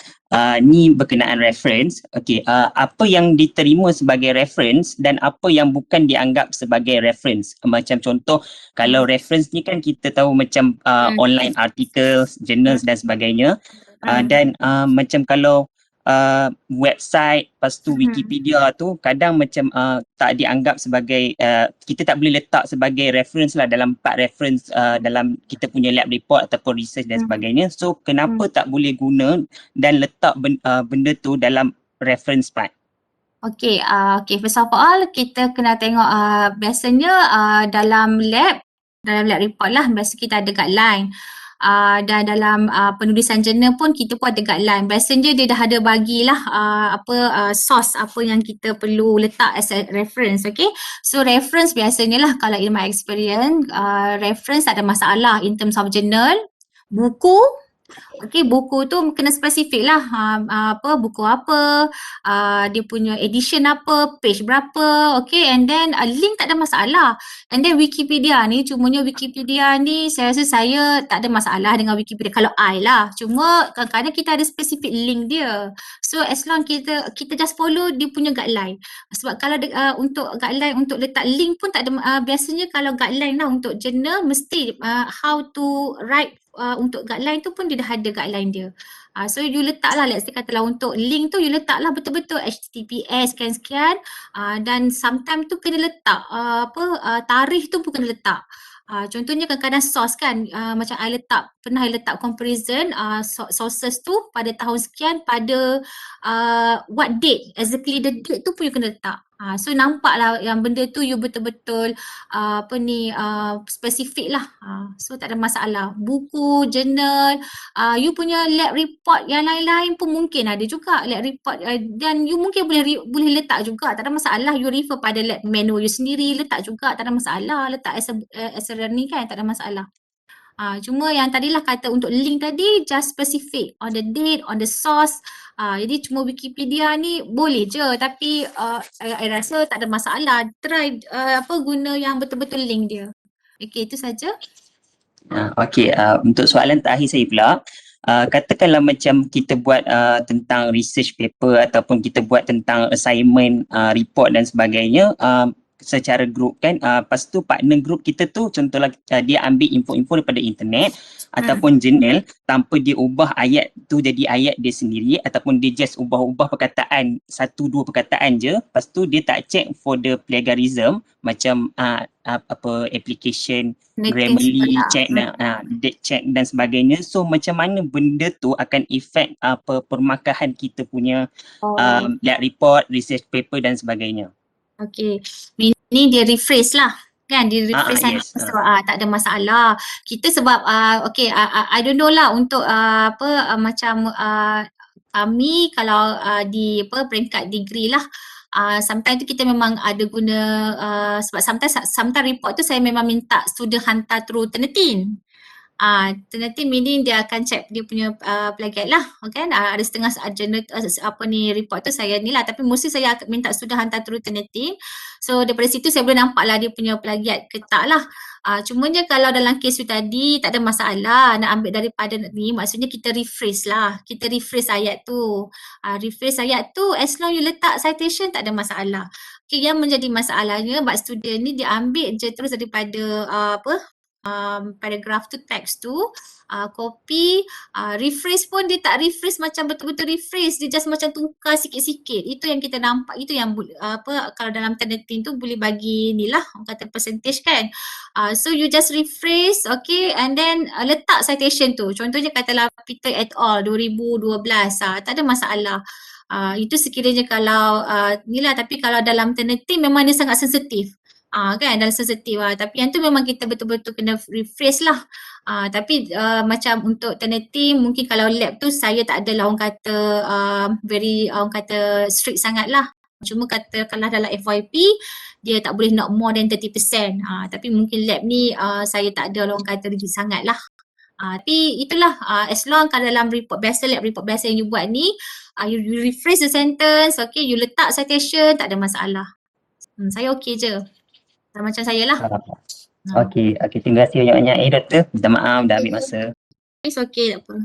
ni berkenaan reference. Okey, apa yang diterima sebagai reference dan apa yang bukan dianggap sebagai reference. Macam contoh, kalau reference ni kan kita tahu macam online articles, journals dan sebagainya. Dan macam kalau website, lepas tu Wikipedia tu kadang macam tak dianggap sebagai, kita tak boleh letak sebagai reference lah dalam part reference dalam kita punya lab report ataupun research dan sebagainya. So kenapa tak boleh guna dan letak benda tu dalam reference part? Okay, first of all kita kena tengok biasanya dalam lab report lah, biasa kita ada guideline. Dan dalam penulisan jurnal pun kita pun ada guideline. Biasanya dia dah ada bagilah source apa yang kita perlu letak as a reference, okay. So reference biasanya lah, kalau in my experience, reference tak ada masalah in terms of journal, buku. Okay, buku tu kena spesifik lah, buku apa, dia punya edition apa, page berapa, okay, and then link tak ada masalah. And then Wikipedia ni, cumanya Wikipedia ni saya rasa saya tak ada masalah dengan Wikipedia kalau I lah. Cuma kadang-kadang kita ada spesifik link dia. So as long kita just follow dia punya guideline. Sebab kalau untuk guideline untuk letak link pun tak ada, biasanya kalau guideline lah untuk journal mesti how to write. Untuk guideline tu pun dia dah ada guideline dia. So you letak lah, let's say katalah untuk link tu you letak lah betul-betul HTTPS sekian-sekian, dan sometimes tu kena letak tarikh tu pun kena letak. Contohnya kadang-kadang source kan, macam pernah I letak comparison sources tu pada tahun sekian pada what date, exactly the date tu pun you kena letak. So nampak lah yang benda tu you betul-betul spesifik lah. So tak ada masalah. Buku, journal, you punya lab report yang lain-lain pun mungkin ada juga lab report, dan you mungkin boleh letak juga, tak ada masalah. You refer pada lab manual you sendiri, letak juga, tak ada masalah. Letak as a learning kan, tak ada masalah. Cuma yang tadilah kata untuk link tadi just specific on the date, on the source. Jadi cuma Wikipedia ni boleh je, tapi I rasa tak ada masalah. Try guna yang betul-betul link dia. Okay, itu saja. Okey, untuk soalan terakhir saya pula, katakanlah macam kita buat tentang research paper ataupun kita buat tentang assignment, report dan sebagainya, secara group kan, lepas tu partner group kita tu contohlah dia ambil info-info daripada internet ataupun jurnal tanpa dia ubah ayat tu jadi ayat dia sendiri, ataupun dia just ubah-ubah perkataan, 1-2 perkataan je, lepas tu dia tak check for the plagiarism, macam application Grammarly check, date check dan sebagainya. So macam mana benda tu akan affect permakahan kita punya lab report, research paper dan sebagainya. Okay, ini dia rephrase lah kan, dia rephrase yes. So, tak ada masalah. Kita sebab okay, I don't know lah untuk macam kami kalau di peringkat degree lah, sometimes tu kita memang ada guna, sebab sometimes report tu saya memang minta student hantar through Turnitin. Alternative meaning dia akan check dia punya plagiat lah, kan? Ada setengah report tu saya ni lah, tapi mesti saya akan minta sudah hantar through Turnitin. So daripada situ saya boleh nampak lah dia punya plagiat ke tak lah. Cumanya kalau dalam kes you tadi tak ada masalah nak ambil daripada ni, maksudnya kita rephrase lah. Kita rephrase ayat tu. Rephrase ayat tu as long you letak citation tak ada masalah. Okay, yang menjadi masalahnya bab student ni dia ambil je terus daripada paragraph tu, teks tu, copy, rephrase pun dia tak rephrase macam betul-betul rephrase, dia just macam tukar sikit-sikit. Itu yang kita nampak, itu yang kalau dalam Turnitin tu boleh bagi ni lah, orang kata percentage kan. So you just rephrase, okay, and then letak citation tu. Contohnya katalah Peter et al. 2012, tak ada masalah. Itu sekiranya kalau ni lah, tapi kalau dalam Turnitin memang dia sangat sensitif. Kan dalam sensitif tapi yang tu memang kita betul-betul kena rephrase lah. Tapi macam untuk Turnitin mungkin kalau lab tu saya tak ada lah orang kata very orang kata strict sangat lah. Cuma katakanlah dalam FYP dia tak boleh not more than 30%. Tapi mungkin lab ni saya tak ada lah orang kata rigid sangat lah. Tapi itulah as long kalau dalam report biasa, lab report biasa yang you buat ni, you rephrase the sentence, okay, you letak citation, tak ada masalah. Saya okay je. Macam saya lah. Okey, terima kasih banyak-banyak doktor. Minta maaf dah ambil masa. It's okay, tak apa.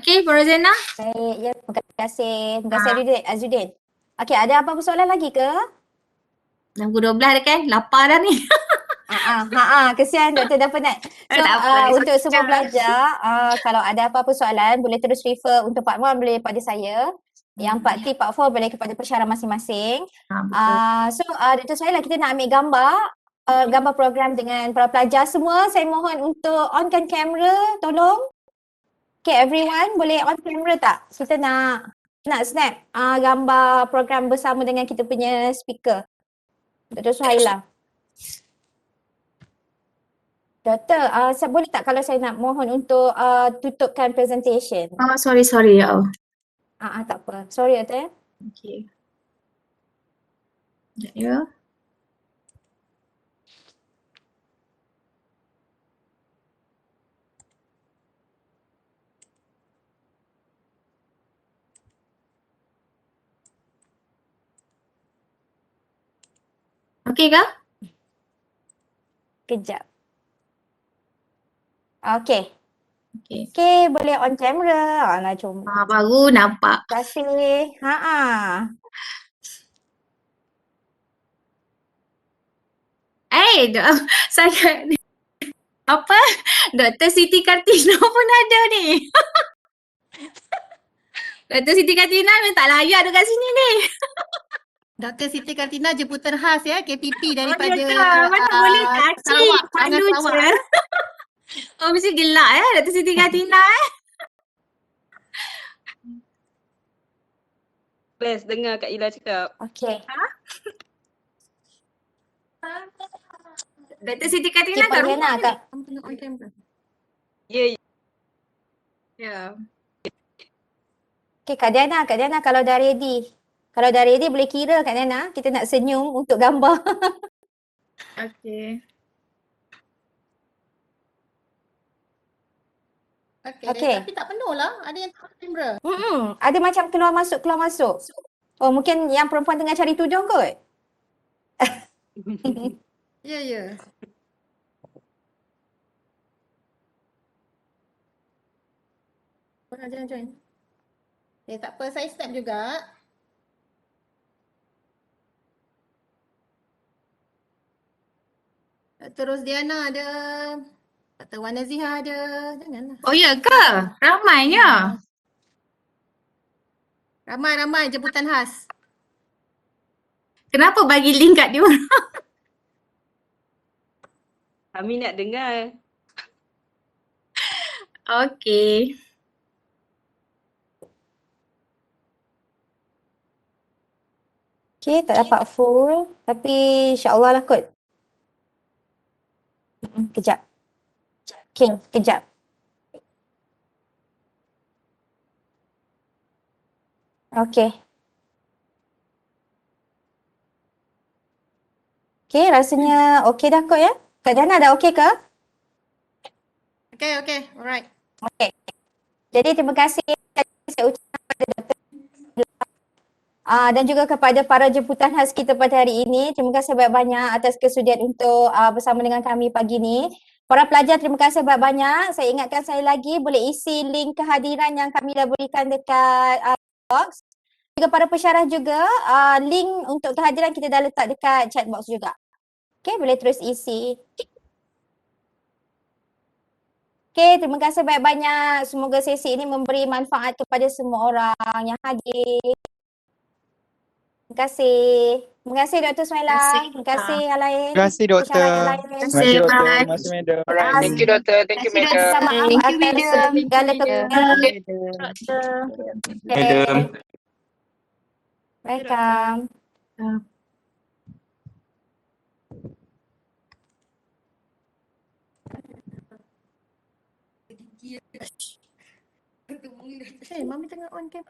Okay, Farazana. Baik, ya, terima kasih. Terima kasih Azudin. Okey, ada apa-apa soalan lagi ke? Dah pukul 12 dah kan? Lapar dah ni. Kesian doktor dah penat. So, Tak apa, untuk semua sekejap. pelajar, kalau ada apa-apa soalan, boleh terus refer untuk Pak Muam boleh pada saya. Yang Pak T, Pak Fo boleh kepada pensyarah masing-masing. So, Dr. Suhaila, kita nak ambil gambar program dengan para pelajar semua. Saya mohon untuk onkan kamera, tolong. Okay, everyone boleh on kamera tak? Kita nak snap gambar program bersama dengan kita punya speaker. Dr. Suhaila. Doktor, saya boleh tak kalau saya nak mohon untuk tutupkan presentation? Sorry ya. Tak apa. Sorry doktor. Okay. Sekejap ya. Okay kah? Kejap. Okay. Okay. Okay, boleh on camera. Alah, cuma. Baru nampak. Terima kasih. Saya apa? Dr. Siti Kartina pun ada ni. Dr. Siti Kartina memang tak layak dekat sini ni. Dr. Siti Kartina jemputan khas ya, KPP daripada Mana boleh kacik. Sarawak, tangan Malu Sarawak. je. Mesti gelak Dr. Siti Kartina Best dengar Kak Ila cakap. Okay. Dr. Siti Kartina Okay, kat Pak Diana, rumah Kak. Kamu tengok on camera. Ya, Ya. Okay, Kak Diana kalau dah ready. Kalau dah ready boleh kira Kak Diana. Kita nak senyum untuk gambar. Okay. Okey. Tapi tak penuh lah, ada yang tak kamera. Ada macam keluar masuk. Oh, mungkin yang perempuan tengah cari tudung kot. Ya. Jangan join. Tak apa, saya snap juga. Terus Diana ada. Dr. Wan Naziha ada. Janganlah. Oh ya ke? Ramainya. Ramai jemputan khas. Kenapa bagi link kat dia orang? kami nak dengar. Okay. Okay, tak dapat full. Tapi insyaAllah lah kot. Kejap. Okay, kejap. Okay. Okay, rasanya okay dah kot ya? Kak Jana dah okay ke? Okay, alright. Okey. Jadi terima kasih saya ucapkan kepada Dr. Dan juga kepada para jemputan khas kita pada hari ini. Terima kasih banyak-banyak atas kesudian untuk bersama dengan kami pagi ini. Para pelajar, terima kasih banyak-banyak. Saya ingatkan saya lagi, boleh isi link kehadiran yang kami dah berikan dekat box. Juga para pesyarah juga, link untuk kehadiran kita dah letak dekat chat box juga. Okey, boleh terus isi. Okey, terima kasih banyak-banyak. Semoga sesi ini memberi manfaat kepada semua orang yang hadir. Terima kasih. Terima kasih Dr. Sumaila. Terima kasih yang lain. Terima kasih doktor. Pesyarah yang lain. Terima kasih doktor. Terima kasih madam. Alright, thank you doktor. Thank you madam. Minta maaf Thank you, atas madam. segala kekurangan. Madam. Welcome. Mami tengah on cam.